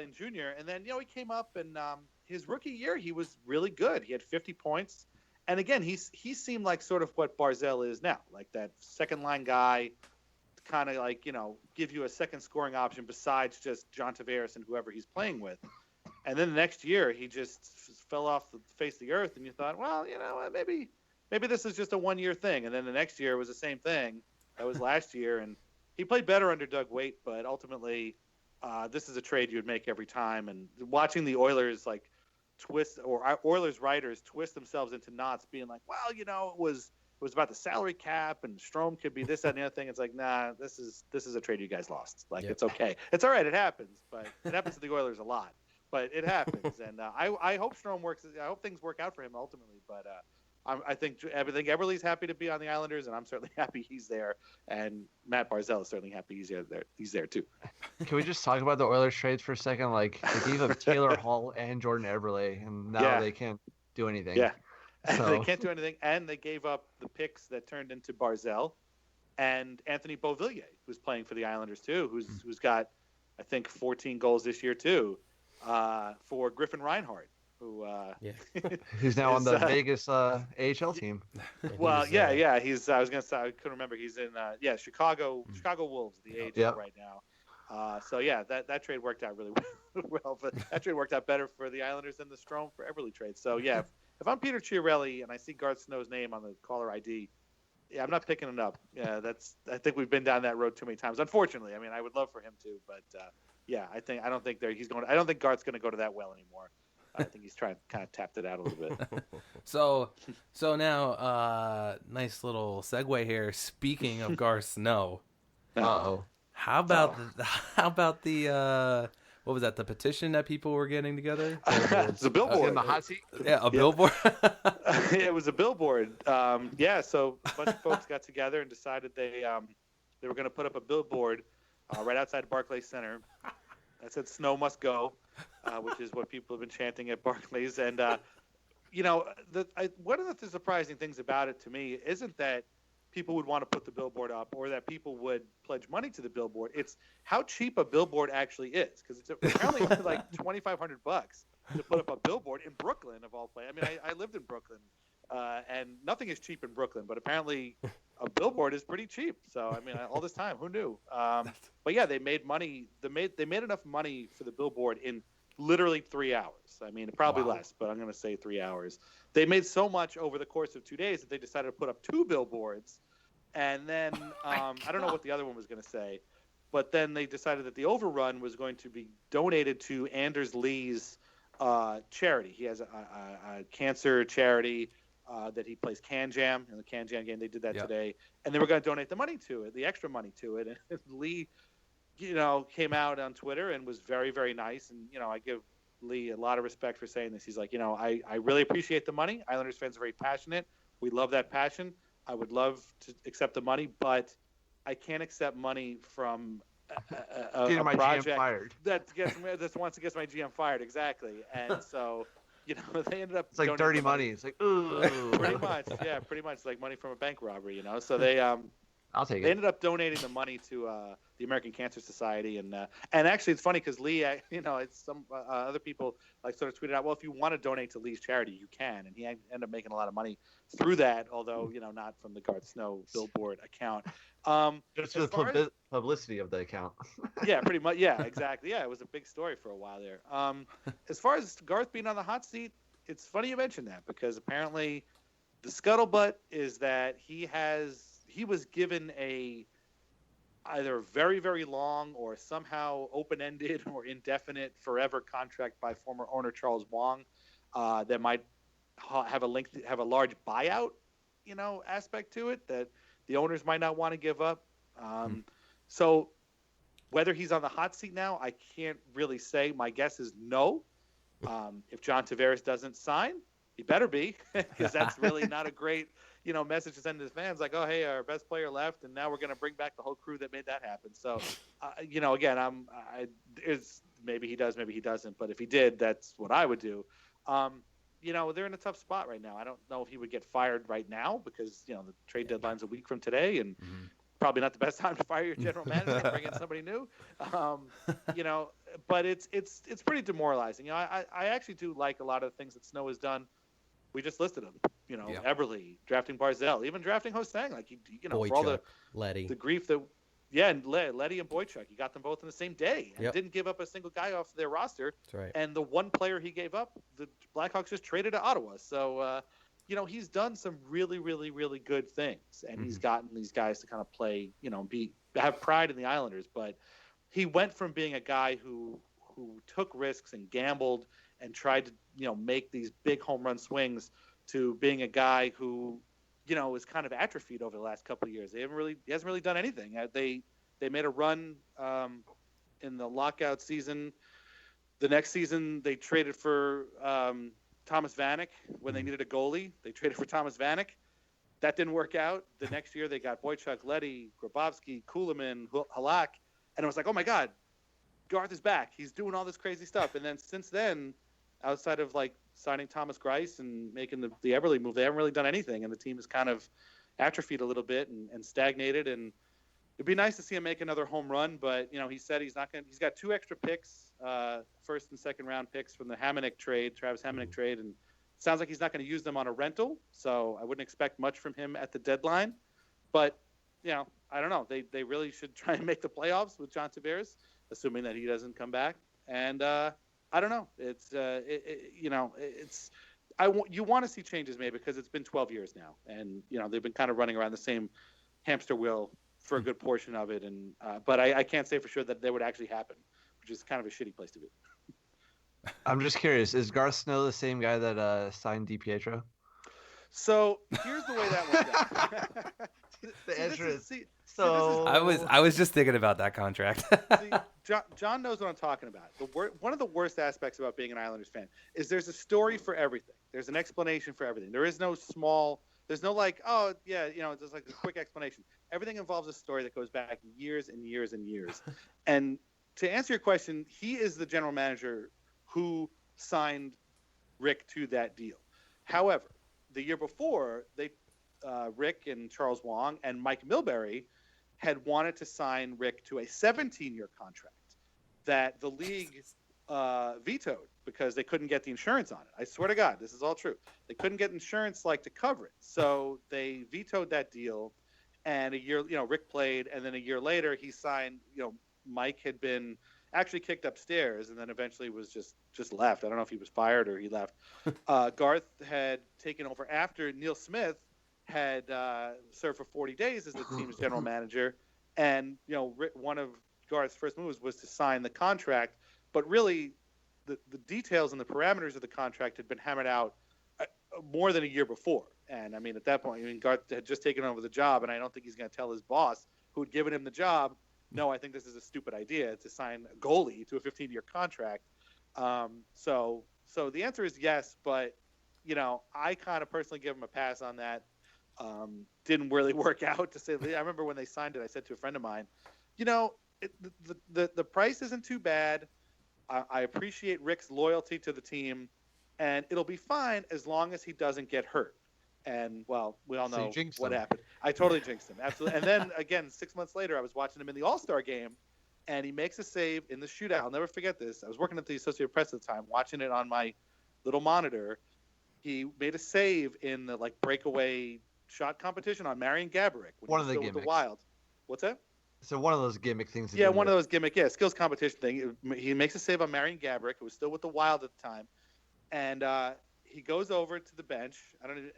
in junior. And then, he came up, and his rookie year, he was really good. He had 50 points. And again, he seemed like sort of what Barzal is now, like that second-line guy, kind of like, give you a second scoring option besides just John Tavares and whoever he's playing with. And then the next year, he just fell off the face of the earth, and you thought, well, maybe this is just a one-year thing. And then the next year was the same thing. That was last year, and he played better under Doug Waite, but ultimately this is a trade you would make every time. And watching the Oilers Oilers writers twist themselves into knots, being like, well, it was about the salary cap and Strome could be this, that, and the other thing. It's like, nah, this is a trade you guys lost. Like, It's okay. It's all right. It happens, but it happens to the Oilers a lot, but it happens. And I hope Strome works. I hope things work out for him ultimately, but I think Eberle's happy to be on the Islanders, and I'm certainly happy he's there. And Matt Barzal is certainly happy he's there too. Can we just talk about the Oilers trades for a second? Like, they gave up Taylor Hall and Jordan Eberle, and now they can't do anything. Yeah, so. They can't do anything, and they gave up the picks that turned into Barzal and Anthony Beauvillier, who's playing for the Islanders too, who's got, I think, 14 goals this year too, for Griffin Reinhart. Who's now on the Vegas AHL team. Well, he's I was gonna say, I couldn't remember. He's in Chicago Wolves, the AHL right now. So that trade worked out really well. But that trade worked out better for the Islanders than the Strome for Eberle trade. So if I'm Peter Chiarelli and I see Garth Snow's name on the caller ID, I'm not picking it up. Yeah, I think we've been down that road too many times. Unfortunately, I mean, I would love for him to, but I don't think Garth's going to go to that well anymore. I think he's trying to kind of tap it out a little bit. So now, nice little segue here. Speaking of Garth Snow, how about the what was that? The petition that people were getting together? It's a billboard in the hot seat. Yeah, a billboard. It was a billboard. So a bunch of folks got together and decided they were going to put up a billboard right outside Barclays Center that said "Snow must go." Which is what people have been chanting at Barclays. And, one of the surprising things about it to me isn't that people would want to put the billboard up or that people would pledge money to the billboard. It's how cheap a billboard actually is, because it's apparently only like $2,500 to put up a billboard in Brooklyn, of all places. I mean, I lived in Brooklyn, and nothing is cheap in Brooklyn, but apparently a billboard is pretty cheap. So, I mean, all this time, who knew? But yeah, they made money. They made enough money for the billboard in literally 3 hours. I mean, probably less, but I'm going to say 3 hours. They made so much over the course of 2 days that they decided to put up 2 billboards. And then I don't know what the other one was going to say, but then they decided that the overrun was going to be donated to Anders Lee's charity. He has a cancer charity that he plays Can Jam in the Can Jam game. They did that today, and they were going to donate the money to it, the extra money to it. And Lee, came out on Twitter and was very, very nice. And, I give Lee a lot of respect for saying this. He's like, I really appreciate the money. Islanders fans are very passionate. We love that passion. I would love to accept the money, but I can't accept money from a my project GM fired. that wants to get my GM fired. Exactly. And so, they ended up. It's like dirty money. It's like, ooh. Pretty much. Yeah, pretty much like money from a bank robbery, So they, I'll take it. They ended up donating the money to the American Cancer Society, and actually it's funny because Lee, it's some other people sort of tweeted out, well, if you want to donate to Lee's charity, you can, and he ended up making a lot of money through that, although not from the Garth Snow billboard account. Just for the publicity of the account. Yeah, pretty much. Yeah, exactly. Yeah, it was a big story for a while there. As far as Garth being on the hot seat, it's funny you mentioned that because apparently the scuttlebutt is that he was given either very, very long or somehow open-ended or indefinite forever contract by former owner Charles Wong that might have a large buyout, aspect to it that the owners might not want to give up. So whether he's on the hot seat now, I can't really say. My guess is no. If John Tavares doesn't sign, he better be, because that's really not a great message to send to his fans, like, oh, hey, our best player left, and now we're going to bring back the whole crew that made that happen. So, again, maybe he does, maybe he doesn't, but if he did, that's what I would do. They're in a tough spot right now. I don't know if he would get fired right now because, the trade deadline's a week from today, and probably not the best time to fire your general manager and bring in somebody new. But it's pretty demoralizing. I actually do like a lot of the things that Snow has done. We just listed them. Eberle, drafting Barzal, even drafting Ho-Sang, for all the grief that, and Leddy and Boychuk, he got them both in the same day and didn't give up a single guy off their roster. That's right. And the one player he gave up, the Blackhawks just traded to Ottawa. So, he's done some really, really, really good things, and he's gotten these guys to kind of play, have pride in the Islanders. But he went from being a guy who took risks and gambled and tried to, make these big home run swings to being a guy who, is kind of atrophied over the last couple of years. He hasn't really done anything. They made a run in the lockout season. The next season, they traded for Thomas Vanek when they needed a goalie. They traded for Thomas Vanek. That didn't work out. The next year, they got Boychuk, Leddy, Grabowski, Kulemin, Halak, and it was like, oh my God, Garth is back. He's doing all this crazy stuff. And then since then, outside of like signing Thomas Greiss and making the Eberle move, they haven't really done anything, and the team is kind of atrophied a little bit and stagnated. And it'd be nice to see him make another home run, but he said he's not going. He's got 2 extra picks, first and second round picks from the Travis Hamonic trade, and it sounds like he's not going to use them on a rental. So I wouldn't expect much from him at the deadline. But I don't know. They really should try and make the playoffs with John Tavares, assuming that he doesn't come back. And I don't know. It's you want to see changes made because it's been 12 years now, and they've been kind of running around the same hamster wheel for a good portion of it. And but I can't say for sure that would actually happen, which is kind of a shitty place to be. I'm just curious, is Garth Snow the same guy that signed DiPietro? So here's the way that went down. The answer is I was just thinking about that contract. John knows what I'm talking about. One of the worst aspects about being an Islanders fan is there's a story for everything. There's an explanation for everything. There is no there's no like, oh yeah, just like a quick explanation. Everything involves a story that goes back years and years and years. And to answer your question, he is the general manager who signed Rick to that deal. However, the year before, Rick and Charles Wong and Mike Milbury had wanted to sign Rick to a 17-year contract that the league vetoed because they couldn't get the insurance on it. I swear to God, this is all true. They couldn't get insurance to cover it. So they vetoed that deal. And a year, Rick played, and then a year later he signed. Mike had been actually kicked upstairs, and then eventually was just left. I don't know if he was fired or he left. Garth had taken over after Neil Smith had served for 40 days as the team's general manager, and one of Garth's first moves was to sign the contract, but really the details and the parameters of the contract had been hammered out more than a year before. And I mean, at that point, Garth had just taken over the job, and I don't think he's going to tell his boss, who had given him the job, no, I think this is a stupid idea to sign a goalie to a 15-year contract. So the answer is yes, but I kind of personally give him a pass on that. Didn't really work out, to say the least. I remember when they signed it, I said to a friend of mine, the price isn't too bad. I appreciate Rick's loyalty to the team, and it'll be fine as long as he doesn't get hurt. And, well, we all know what happened. I totally jinxed him. Absolutely. And then, again, 6 months later, I was watching him in the All-Star game, and he makes a save in the shootout. I'll never forget this. I was working at the Associated Press at the time, watching it on my little monitor. He made a save in the, breakaway shot competition on Marian Gaborik. One of the gimmicks. The Wild. What's that? So one of those gimmick things. Yeah, one of those gimmick, skills competition thing. He makes a save on Marian Gaborik, who was still with the Wild at the time. And he goes over to the bench,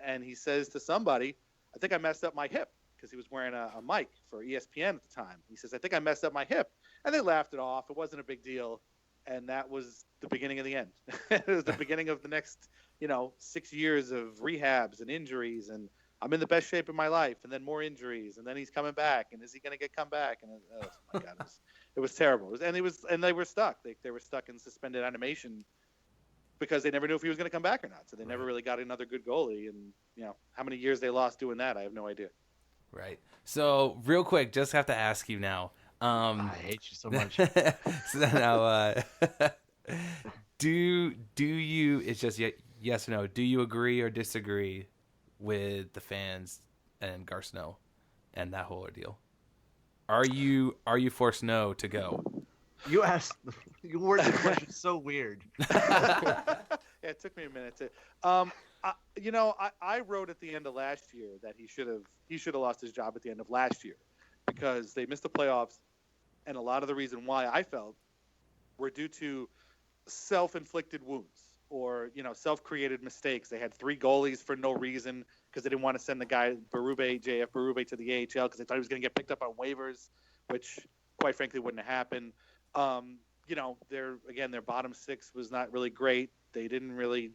and he says to somebody, I think I messed up my hip, because he was wearing a mic for ESPN at the time. He says, I think I messed up my hip. And they laughed it off. It wasn't a big deal. And that was the beginning of the end. It was the beginning of the next, 6 years of rehabs and injuries. And I'm in the best shape of my life. And then more injuries. And then he's coming back. And is he going to come back? And oh my God, it was terrible. And they were stuck. They were stuck in suspended animation because they never knew if he was going to come back or not. So they never really got another good goalie. And, how many years they lost doing that, I have no idea. Right. So real quick, just have to ask you now. I hate you so much. So now, do you, it's just yes or no, do you agree or disagree with the fans and Garth Snow and that whole ordeal? Are you for Snow to go? You worded the question so weird. Yeah, it took me a minute to. I wrote at the end of last year that he should have lost his job at the end of last year because they missed the playoffs, and a lot of the reason why I felt were due to self-inflicted wounds. or self-created mistakes. They had 3 goalies for no reason because they didn't want to send the guy JF Berube to the AHL because they thought he was going to get picked up on waivers, which quite frankly wouldn't have happened. Their bottom 6 was not really great. They didn't really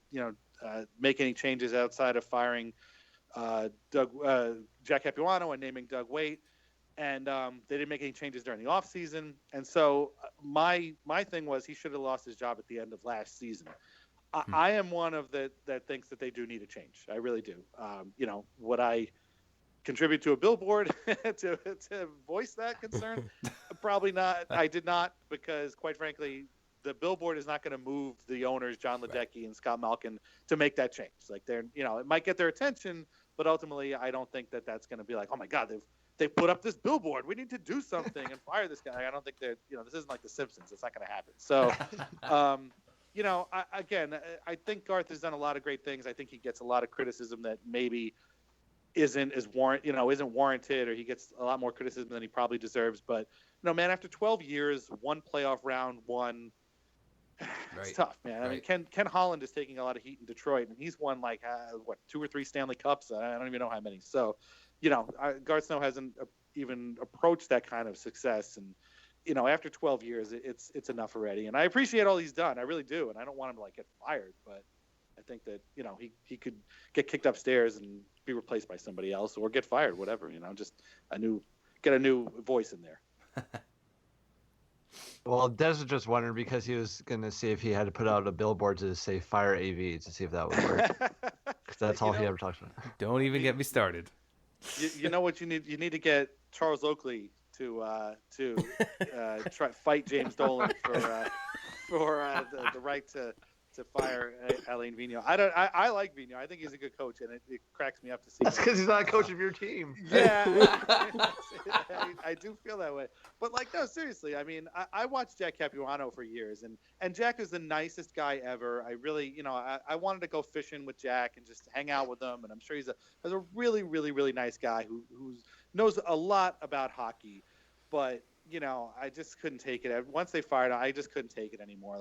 make any changes outside of firing Jack Capuano and naming Doug Waite. And they didn't make any changes during the offseason. And so my thing was he should have lost his job at the end of last season. I am one of that thinks that they do need a change. I really do. Would I contribute to a billboard to voice that concern? Probably not. I did not, because quite frankly, the billboard is not going to move the owners, John Ledecky and Scott Malkin, to make that change. Like it might get their attention, but ultimately I don't think that that's going to be like, oh my God, they put up this billboard. We need to do something and fire this guy. I don't think that, this isn't like The Simpsons. It's not going to happen. So, I think Garth has done a lot of great things. I think he gets a lot of criticism that maybe isn't warranted, or he gets a lot more criticism than he probably deserves. But, man, after 12 years, 1 playoff round, it's tough, man. Right. I mean, Ken Holland is taking a lot of heat in Detroit, and he's won 2 or 3 Stanley Cups. I don't even know how many. So, Garth Snow hasn't even approached that kind of success, and after 12 years, it's enough already. And I appreciate all he's done, I really do, and I don't want him to get fired, but I think that he could get kicked upstairs and be replaced by somebody else, or get fired, whatever. Just get a new voice in there. Well, Des was just wondering because he was going to see if he had to put out a billboard to say fire AV to see if that would work. 'Cause that's all he ever talks about. Don't even get me started. You know what you need? You need to get Charles Oakley to try fight James Dolan for the right to fire Alain Vigneault. I like Vigneault. I think he's a good coach, and it cracks me up to see. That's because he's not a coach of your team. Yeah, I do feel that way. But no, seriously. I mean, I watched Jack Capuano for years, and Jack is the nicest guy ever. I really, I wanted to go fishing with Jack and just hang out with him, and I'm sure he's a really, really, really nice guy who knows a lot about hockey, but. I just couldn't take it. Once they fired him, I just couldn't take it anymore.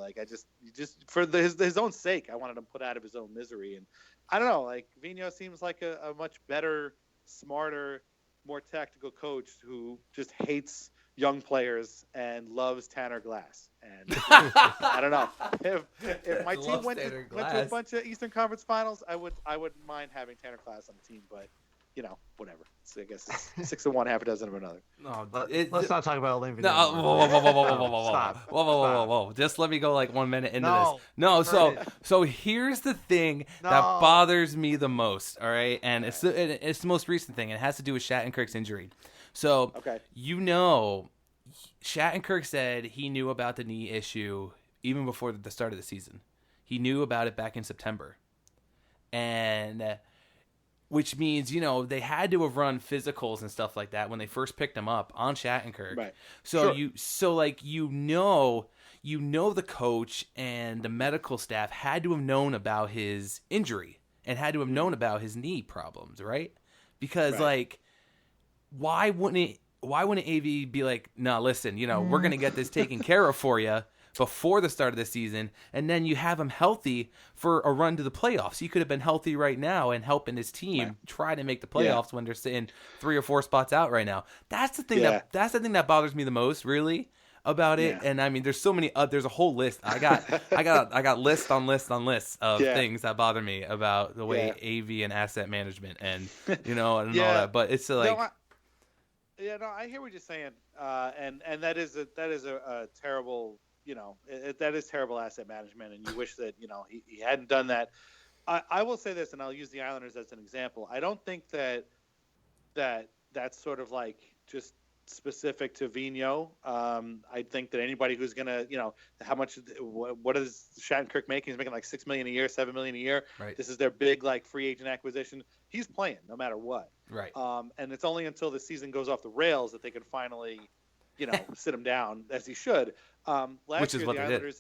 For his own sake, I wanted him put out of his own misery. And I don't know, Vigneault seems like a much better, smarter, more tactical coach who just hates young players and loves Tanner Glass. And I don't know if my team went to a bunch of Eastern Conference Finals, I wouldn't mind having Tanner Glass on the team, but. Whatever. So I guess 6 of one, half a dozen of another. No, let's not talk about Alain Vigneault. No, whoa. Just let me go 1 minute into this. No, so here's the thing that bothers me the most, all right? And it's the most recent thing. It has to do with Shattenkirk's injury. So, Shattenkirk said he knew about the knee issue even before the start of the season. He knew about it back in September. And... which means, they had to have run physicals and stuff like that when they first picked him up on Shattenkirk. Right. So the coach and the medical staff had to have known about his injury and had to have known about his knee problems, right? Because why wouldn't AV be like, no, listen, we're going to get this taken care of for you before the start of the season, and then you have him healthy for a run to the playoffs. He could have been healthy right now and helping his team try to make the playoffs when they're sitting 3 or 4 spots out right now. That's the thing that bothers me the most, really, about it. And I mean, there's so many. There's a whole list. I got list on list on lists of things that bother me about the way AV and asset management and and all that. But it's I hear what you're saying, and that is a terrible. That is terrible asset management, and you wish that he hadn't done that. I will say this, and I'll use the Islanders as an example. I don't think that's sort of just specific to Vigneault. I think that anybody who's gonna, what is Shattenkirk making? He's making $6 million a year, $7 million a year. Right. This is their big free agent acquisition. He's playing no matter what. Right. And it's only until the season goes off the rails that they can finally. Sit him down as he should. Which is what they did.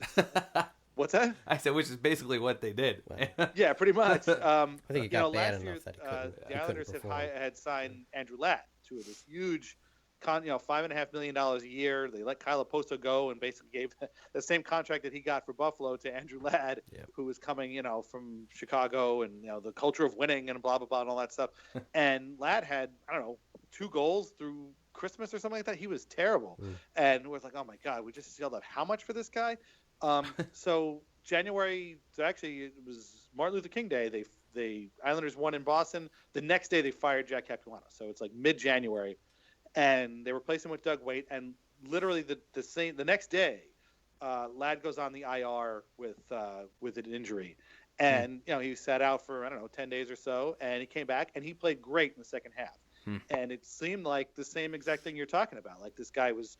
What's that? I said, which is basically what they did. Yeah, pretty much. I think it got bad last year, enough that he couldn't the Islanders had signed Andrew Ladd to this huge $5.5 million a year. They let Kyle Oposto go and basically gave the same contract that he got for Buffalo to Andrew Ladd, who was coming, from Chicago and, the culture of winning and blah, blah, blah, and all that stuff. And Ladd had, 2 goals through Christmas or something like that. He was terrible. And we're like, oh my God, we just yelled out how much for this guy? So January, actually it was Martin Luther King Day. The Islanders won in Boston. The next day they fired Jack Capuano. So it's like mid-January. And they replaced him with Doug Waite, and literally the next day, Ladd goes on the IR with an injury, and he sat out for 10 days or so, and he came back and he played great in the second half, and it seemed like the same exact thing you're talking about. Like this guy was,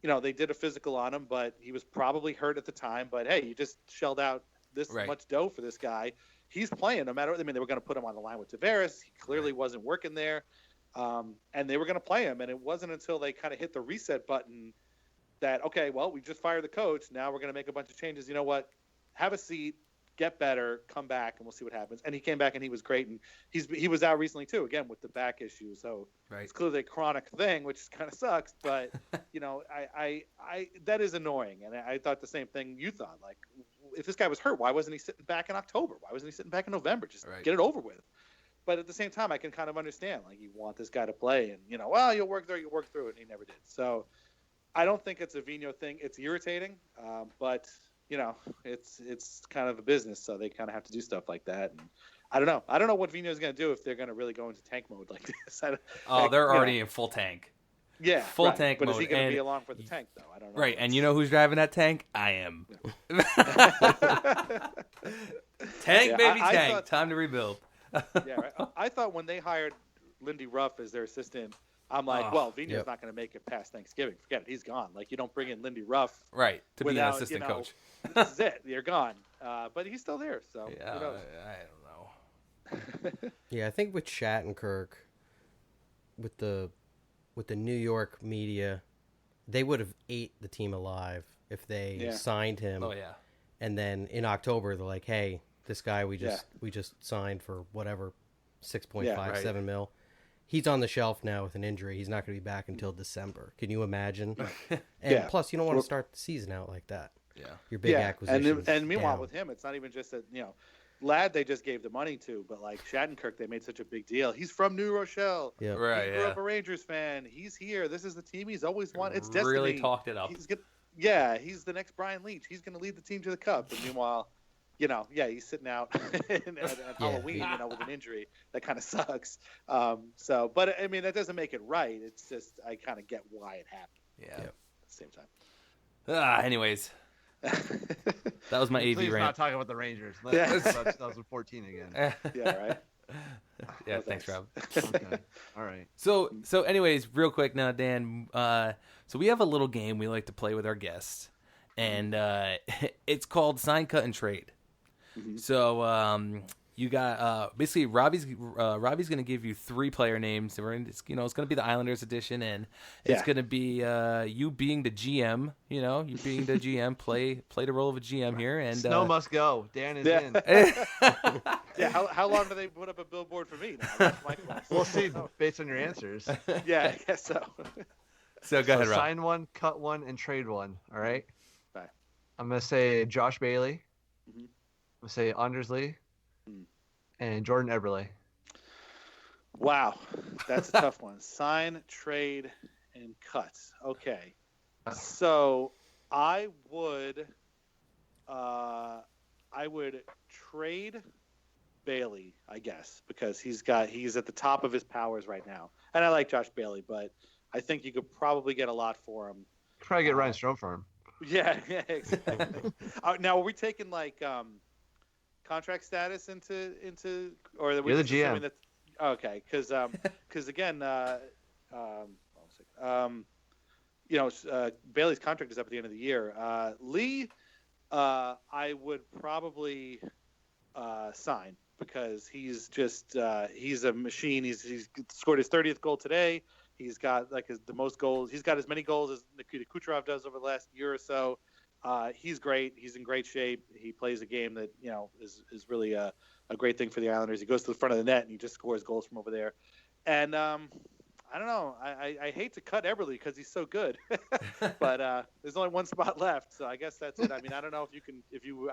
they did a physical on him, but he was probably hurt at the time. But hey, you just shelled out this much dough for this guy. He's playing no matter what. I mean, they were going to put him on the line with Tavares. He clearly wasn't working there. And they were going to play him, and it wasn't until they kind of hit the reset button that, okay, well, we just fired the coach. Now we're going to make a bunch of changes. You know what? Have a seat, get better, come back, and we'll see what happens. And he came back, and he was great. And he was out recently too, again with the back issue. So it's clearly a chronic thing, which kind of sucks. But I that is annoying. And I thought the same thing you thought. Like, if this guy was hurt, why wasn't he sitting back in October? Why wasn't he sitting back in November? Just get it over with. But at the same time, I can kind of understand, like, you want this guy to play, and you'll work through it, and he never did. So I don't think it's a Vigneault thing. It's irritating, but it's kind of a business, so they kind of have to do stuff like that. And I don't know. I don't know what Vigneault's going to do if they're going to really go into tank mode like this. They're already in full tank. Yeah, full tank but mode. But is he going to be along for the tank, though? I don't know. Right, and you know who's driving that tank? I am. Tank, baby, tank. Time to rebuild. Yeah, right. I thought when they hired Lindy Ruff as their assistant, I'm like, Vigneault's not going to make it past Thanksgiving. Forget it. He's gone. Like, you don't bring in Lindy Ruff. Right, to be an assistant coach. This is it. You're gone. But he's still there, so who knows? I don't know. Yeah, I think with Shattenkirk, with the New York media, they would have ate the team alive if they signed him. Oh, yeah. And then in October, they're like, hey, this guy we just signed for whatever, 6.57 mil. He's on the shelf now with an injury. He's not going to be back until December. Can you imagine? And plus, you don't want to start the season out like that. Yeah. Your big acquisition. And meanwhile, with him, it's not even just that, Ladd they just gave the money to, but like Shattenkirk, they made such a big deal. He's from New Rochelle. Yeah. Right. He grew up a Rangers fan. He's here. This is the team he's always wanted. It's destiny. Really talked it up. He's the next Brian Leach. He's going to lead the team to the Cup. And meanwhile, he's sitting out at Halloween, with an injury. That kind of sucks. But I mean, that doesn't make it right. It's just, I kind of get why it happened. Yeah. At the same time. Anyways. That was my AV Please rant. not talking about the Rangers. Let's talk about 2014 again. Yeah, right. Yeah, thanks, Rob. Okay. All right. So anyways, real quick now, Dan. So we have a little game we like to play with our guests, and it's called Sign, Cut, and Trade. Mm-hmm. So you got basically Robbie's going to give you 3 player names. It's going to be the Islanders edition, and it's going to be you being the GM. You being the GM, play the role of a GM here. And Snow must go. Dan is in. Yeah. How long do they put up a billboard for me now? That's my question. We'll see based on your answers. Yeah, I guess so. So go ahead, Rob. Sign one, cut one, and trade one. All right. Bye. I'm gonna say Josh Bailey. Mm-hmm. I'm gonna say Anders Lee. And Jordan Eberle. Wow, that's a tough one. Sign, trade, and cut. Okay, so I would trade Bailey, I guess, because he's at the top of his powers right now, and I like Josh Bailey, but I think you could probably get a lot for him. Probably get Ryan Strome for him. Yeah, exactly. Now, are we taking like contract status into or you're the GM? Okay, because again, Bailey's contract is up at the end of the year. Lee, I would probably sign because he's just he's a machine. He's scored his 30th goal today. He's got the most goals. He's got as many goals as Nikita Kucherov does over the last year or so. He's great. He's in great shape. He plays a game that is really a great thing for the Islanders. He goes to the front of the net and he just scores goals from over there. And I don't know. I hate to cut Eberle because he's so good, but there's only one spot left, so I guess that's it. I mean, I don't know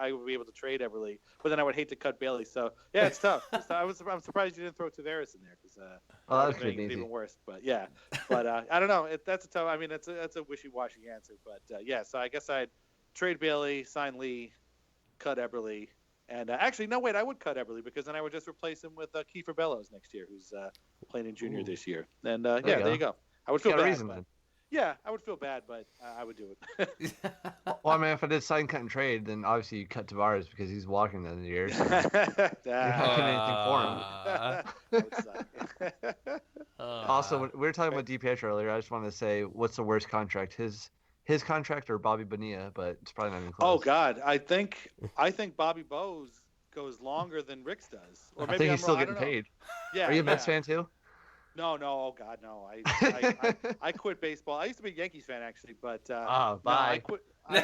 I would be able to trade Eberle, but then I would hate to cut Bailey. So yeah, it's tough. I'm surprised you didn't throw Tavares in there because that would make it even worse. But yeah, I don't know. That's a tough. I mean, that's a wishy-washy answer. But yeah, so I guess I'd trade Bailey, sign Lee, cut Eberle. And actually, no, wait, I would cut Eberle because then I would just replace him with Kiefer Bellows next year, who's playing in junior this year. And there you go. I would feel bad. Yeah, I would feel bad, but I would do it. Well, I mean, if I did sign, cut, and trade, then obviously you cut Tavares because he's walking the end of the year. So you're not getting anything for him. Also, when we were talking about DiPietro earlier, I just wanted to say, what's the worst contract? His contract or Bobby Bonilla, but it's probably not even close. Oh God, I think Bobby Bowes goes longer than Rick's does. Or maybe I think he's still getting paid. Yeah. Are you a Mets fan too? No. Oh God, no. I quit baseball. I used to be a Yankees fan actually, but bye. No,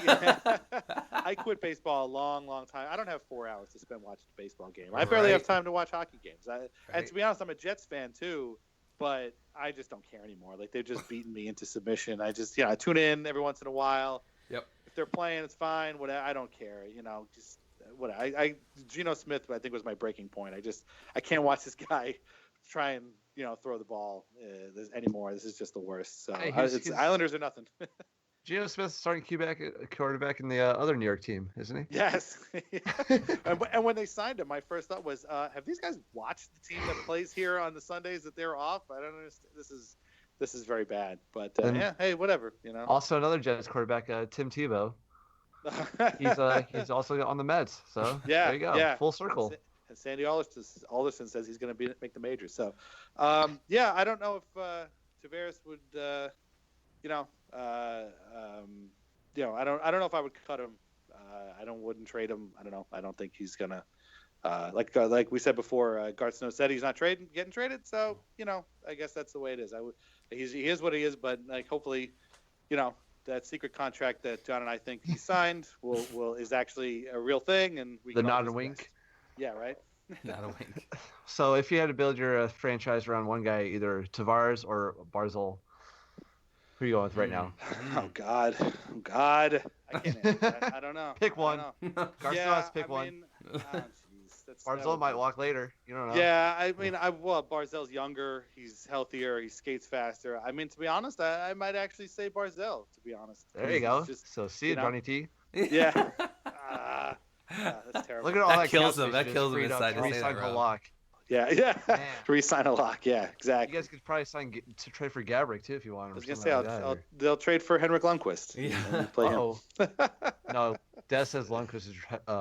I quit baseball a long time. I don't have 4 hours to spend watching a baseball game. I barely have time to watch hockey games. And to be honest, I'm a Jets fan too. But I just don't care anymore. Like, they've just beaten me into submission. I just, I tune in every once in a while. Yep. If they're playing, it's fine. Whatever. I don't care. Just whatever. Geno Smith, I think, was my breaking point. I can't watch this guy try and throw the ball anymore. This is just the worst. So Islanders are nothing. Geno Smith's starting quarterback in the other New York team, isn't he? Yes. And when they signed him, my first thought was, have these guys watched the team that plays here on the Sundays that they're off? I don't understand. This is very bad. But yeah, hey, whatever. Also, another Jets quarterback, Tim Tebow. He's also on the Mets. So yeah, there you go. Yeah. Full circle. And Sandy Alderson says he's going to make the majors. So yeah, I don't know if Tavares would. I don't know if I would cut him. Wouldn't trade him. I don't know. I don't think he's gonna. Like we said before, Garth Snow said he's not getting traded. So I guess that's the way it is. He is what he is. But hopefully, that secret contract that John and I think he signed is actually a real thing, and we the nod and wink. Yeah, right. Not a wink. So if you had to build your franchise around one guy, either Tavares or Barzal. Who are you going with right now? Oh God! I can't answer that. I don't know. Pick one. Garceau, pick one. Barzal might walk later. You don't know. Yeah, I mean, Barzal's younger. He's healthier. He skates faster. I mean, to be honest, I might actually say Barzal. To be honest. There you go. So see you, Johnny T. Yeah. That's terrible. Look at all that kills him. That kills him inside to say that, a lock. Yeah. Re-sign a lock. Yeah, exactly. You guys could probably trade for Gabrick too if you want. I was gonna say they'll trade for Henrik Lundqvist. Yeah. Play him. No, Des says Lundqvist is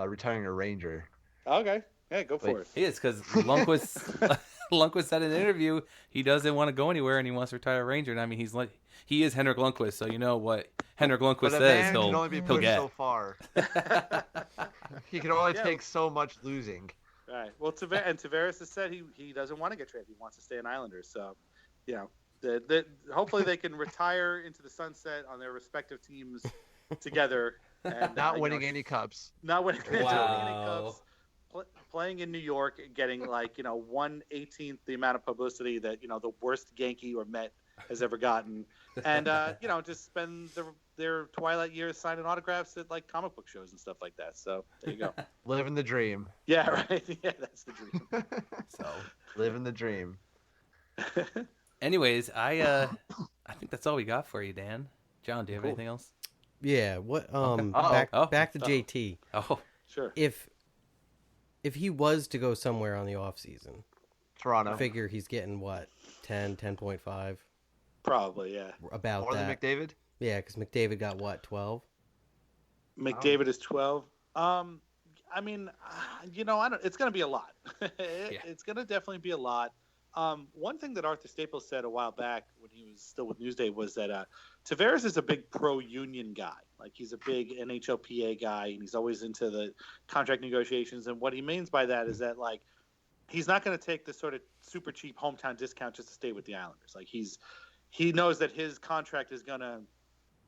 retiring a Ranger. Okay. Yeah, go for it. He is because Lundqvist said in an interview he doesn't want to go anywhere and he wants to retire a Ranger. And I mean, he is Henrik Lundqvist, so you know what Henrik Lundqvist says can only be pushed get. so far. He can only take so much losing. Right. Well, Tavares has said he doesn't want to get traded. He wants to stay in Islanders. So, hopefully they can retire into the sunset on their respective teams together. And not winning any cups. Not winning any cups. Playing in New York, getting 1/18th the amount of publicity that the worst Yankee or Met has ever gotten, and just spend their twilight years signing autographs at comic book shows and stuff like that. So there you go. Living the dream. Yeah, right. Yeah, that's the dream. So living the dream. Anyways, I think that's all we got for you, Dan. John, do you have anything else? Yeah. What? Back to JT. Oh, sure. If he was to go somewhere on the off season, Toronto. I figure he's getting what, 10.5? Probably, yeah. About more that. More than McDavid? Yeah, because McDavid got what, 12? McDavid is 12. I mean, it's going to be a lot. It's going to definitely be a lot. One thing that Arthur Staples said a while back when he was still with Newsday was that Tavares is a big pro-union guy. He's a big NHLPA guy, and he's always into the contract negotiations. And what he means by that is that, he's not going to take this sort of super cheap hometown discount just to stay with the Islanders. He knows that his contract is going to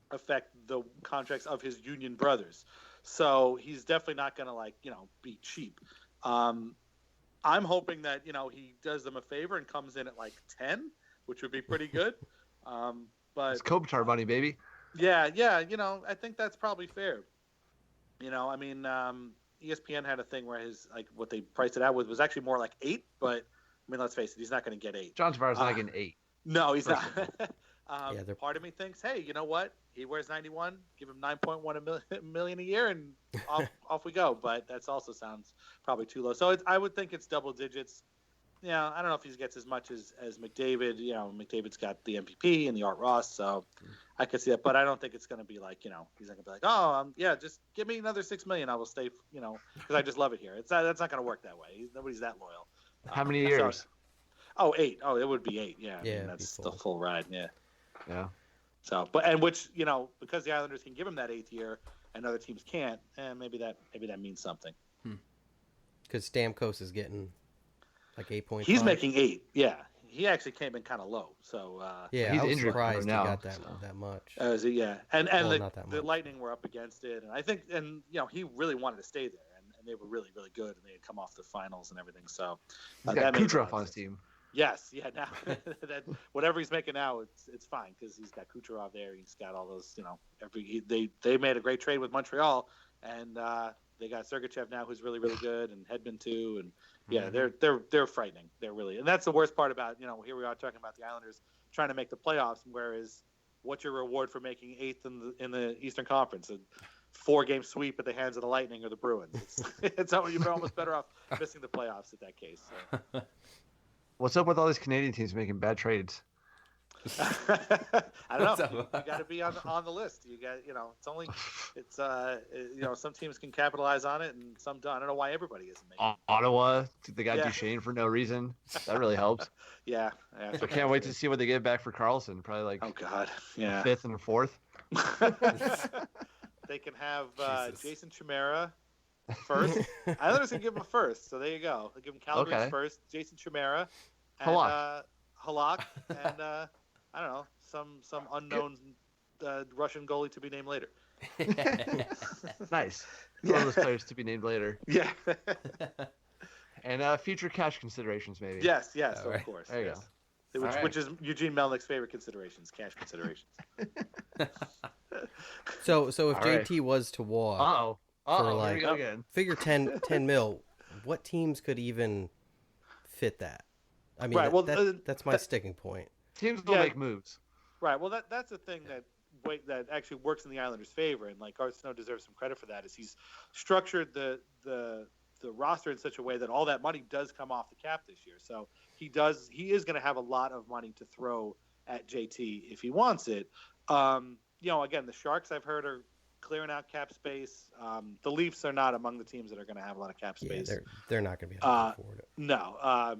affect the contracts of his union brothers. So he's definitely not going to, be cheap. I'm hoping that, he does them a favor and comes in at 10. which would be pretty good. But it's Kopitar money, baby. Yeah. I think that's probably fair. I mean, ESPN had a thing where what they priced it out with was actually more like 8, but I mean, let's face it, he's not going to get 8. John Tavares not getting 8. No, he's not. Part of me thinks, hey, you know what? He wears 91. Give him $9.1 million a year, and off we go. But that also sounds probably too low. So I would think it's double digits. Yeah, I don't know if he gets as much as McDavid. McDavid's got the MVP and the Art Ross, so I could see that. But I don't think it's going to be like, he's not going to be like, just give me another $6 million. I will stay, because I just love it here. That's not going to work that way. Nobody's that loyal. How many years? 8. Oh, it would be 8. Yeah, I mean, that's the full ride. Yeah. Yeah. So, because the Islanders can give him that 8th year and other teams can't, maybe that means something. Because Stamkos is getting like 8.5. He's making 8. Yeah, he actually came in kind of low. So he's I was surprised now, he got that much. Yeah, and the much. Lightning were up against it, and I think, he really wanted to stay there, and they were really, really good, and they had come off the finals and everything. So he's got Kucherov on his team. Yes, yeah. Now whatever he's making now, it's fine because he's got Kucherov there. He's got all those, they made a great trade with Montreal, and they got Sergachev now, who's really, really good, and Hedman too, and they're frightening. They're really, and that's the worst part about here we are talking about the Islanders trying to make the playoffs, whereas what's your reward for making 8th in the Eastern Conference? A 4-game sweep at the hands of the Lightning or the Bruins. You're almost better off missing the playoffs in that case. So. What's up with all these Canadian teams making bad trades? I don't know. You got to be on the list. You got, some teams can capitalize on it and some don't. I don't know why everybody isn't making. Ottawa, they got Duchesne for no reason. That really helps. Yeah. I can't wait to see what they get back for Carlson. Probably like, oh god, yeah, 5th and 4th. They can have Jason Chimera first. Islanders can give him a first, so there you go. They give him Calgary's first, Jason Chimera, and Halak, and I don't know, some unknown Russian goalie to be named later. Nice. One of those players to be named later. Yeah. And future cash considerations, maybe. Yes, of course. There you go. Which is Eugene Melnick's favorite considerations, cash considerations. So if JT was to walk, here we go again. Figure 10 mil, what teams could even fit that? I mean, that's my sticking point. Teams will make moves. Right. Well, that's the thing that actually works in the Islanders' favor, and like Art Snow deserves some credit for that. Is he's structured the roster in such a way that all that money does come off the cap this year. So he is going to have a lot of money to throw at JT if he wants it. Again, the Sharks I've heard are clearing out cap space. The Leafs are not among the teams that are going to have a lot of cap space. Yeah, they're not going to be able to afford it. No.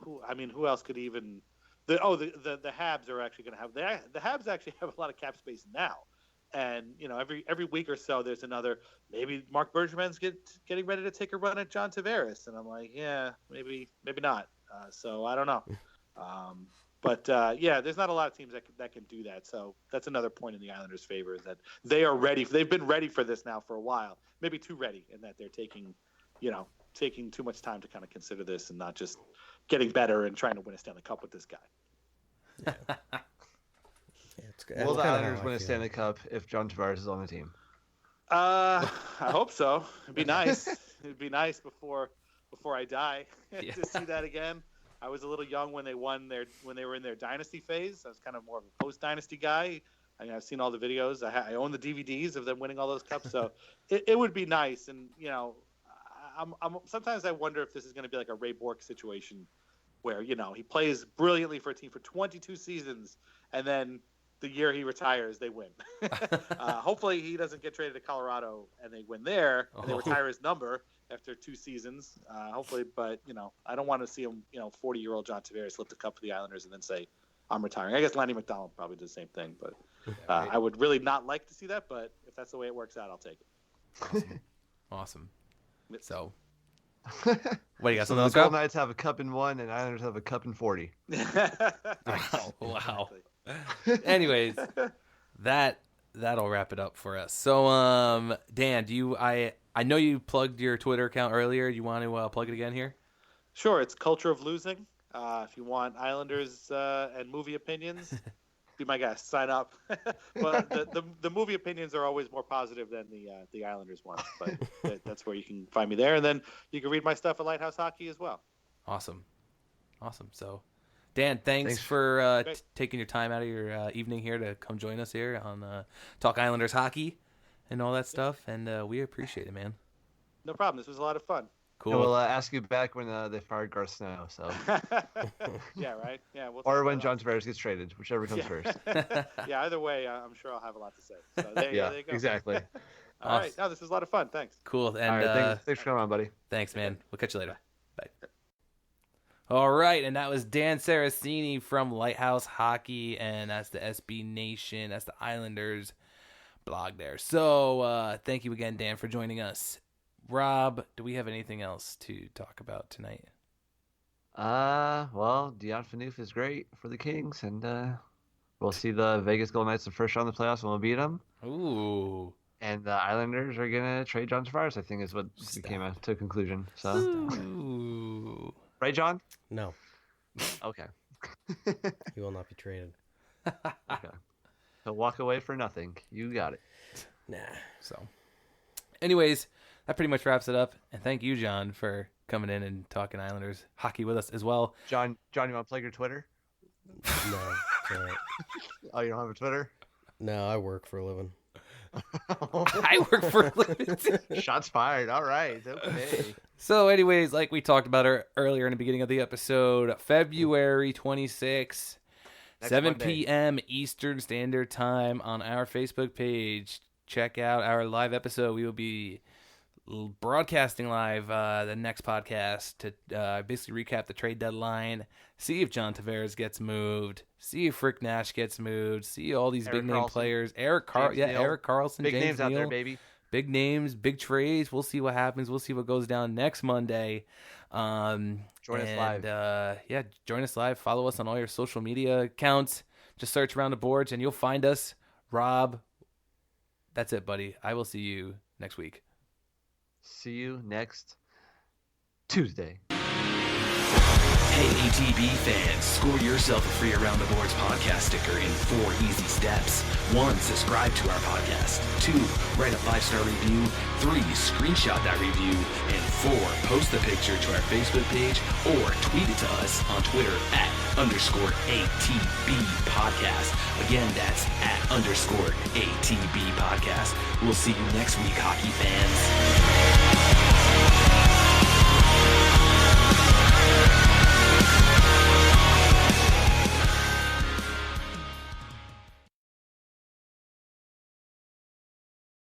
Who else could even? The Habs are actually going to have the Habs actually have a lot of cap space now, and every week or so there's another. Maybe Mark Bergevin's getting ready to take a run at John Tavares, and I'm like, yeah, maybe not. So I don't know. But there's not a lot of teams that can do that. So that's another point in the Islanders' favor is that they are ready. They've been ready for this now for a while, maybe too ready, in that they're taking too much time to kind of consider this and not just getting better and trying to win a Stanley Cup with this guy. Yeah. Will the Islanders win a Stanley Cup if John Tavares is on the team? I hope so. It'd be nice. It'd be nice before I die to see that again. I was a little young when they were in their dynasty phase. I was kind of more of a post-dynasty guy. I mean, I've seen all the videos. I own the DVDs of them winning all those cups. So it would be nice. And sometimes I wonder if this is going to be like a Ray Bourque situation, where he plays brilliantly for a team for 22 seasons, and then the year he retires, they win. Hopefully, he doesn't get traded to Colorado and they win there, and they retire his number after 2 seasons. Hopefully, but I don't want to see him, 40-year-old John Tavares lift the cup for the Islanders and then say, "I'm retiring." I guess Lanny McDonald probably did the same thing, but I would really not like to see that. But if that's the way it works out, I'll take it. Awesome. So, what do you got? So the Golden Knights have a cup in 1, and Islanders have a cup in 40. Wow. Anyways, that'll wrap it up for us. So, Dan, I know you plugged your Twitter account earlier. Do you want to plug it again here? Sure. It's Culture of Losing. If you want Islanders and movie opinions, be my guest. Sign up. But the movie opinions are always more positive than the Islanders ones. But that's where you can find me there. And then you can read my stuff at Lighthouse Hockey as well. Awesome. So, Dan, thanks for taking your time out of your evening here to come join us here on Talk Islanders Hockey and all that stuff. And we appreciate it, man. No problem. This was a lot of fun. Cool. And we'll ask you back when they fired Garth Snow. So. Yeah, right. Yeah. Or when John Tavares gets traded, whichever comes first. Yeah. Either way, I'm sure I'll have a lot to say. So there you go. Exactly. All right. No, this was a lot of fun. Thanks. Cool. And all right, thanks for coming on, buddy. Thanks, man. We'll catch you later. Bye. All right, and that was Dan Saraceni from Lighthouse Hockey, and that's the SB Nation, that's the Islanders blog there. So thank you again, Dan, for joining us. Rob, do we have anything else to talk about tonight? Well, Dion Phaneuf is great for the Kings, and we'll see the Vegas Golden Knights the first round of the playoffs, and we'll beat them. Ooh. And the Islanders are gonna trade John Tavares, I think, is what we came out to a conclusion. So, Ooh. Right, John? No. Okay. He will not be traded. Okay. So walk away for nothing. You got it. Nah. So, anyways, that pretty much wraps it up. And thank you, John, for coming in and talking Islanders hockey with us as well. John, you want to plug your Twitter? No. It's all right. Oh, you don't have a Twitter? No, I work for a living. I work for a living. Shots fired. All right. Okay. So, anyways, like we talked about earlier in the beginning of the episode, February 26th, 7 p.m. Eastern Standard Time on our Facebook page. Check out our live episode. We will be broadcasting live the next podcast to basically recap the trade deadline, see if John Tavares gets moved, see if Rick Nash gets moved, see all these big name players. Eric Carlson, big James names Neal, out there, baby. Big names, big trades. We'll see what happens. We'll see what goes down next Monday. Join us live. Join us live. Follow us on all your social media accounts. Just search Around the Boards and you'll find us. Rob, that's it, buddy. I will see you next week. See you next Tuesday. Hey, ATB fans, score yourself a free Around the Boards podcast sticker in 4 easy steps. 1, subscribe to our podcast. 2, write a 5-star review. 3, screenshot that review. And 4, post the picture to our Facebook page or tweet it to us on Twitter @_ATB podcast. Again, that's @_ATB podcast. We'll see you next week, hockey fans.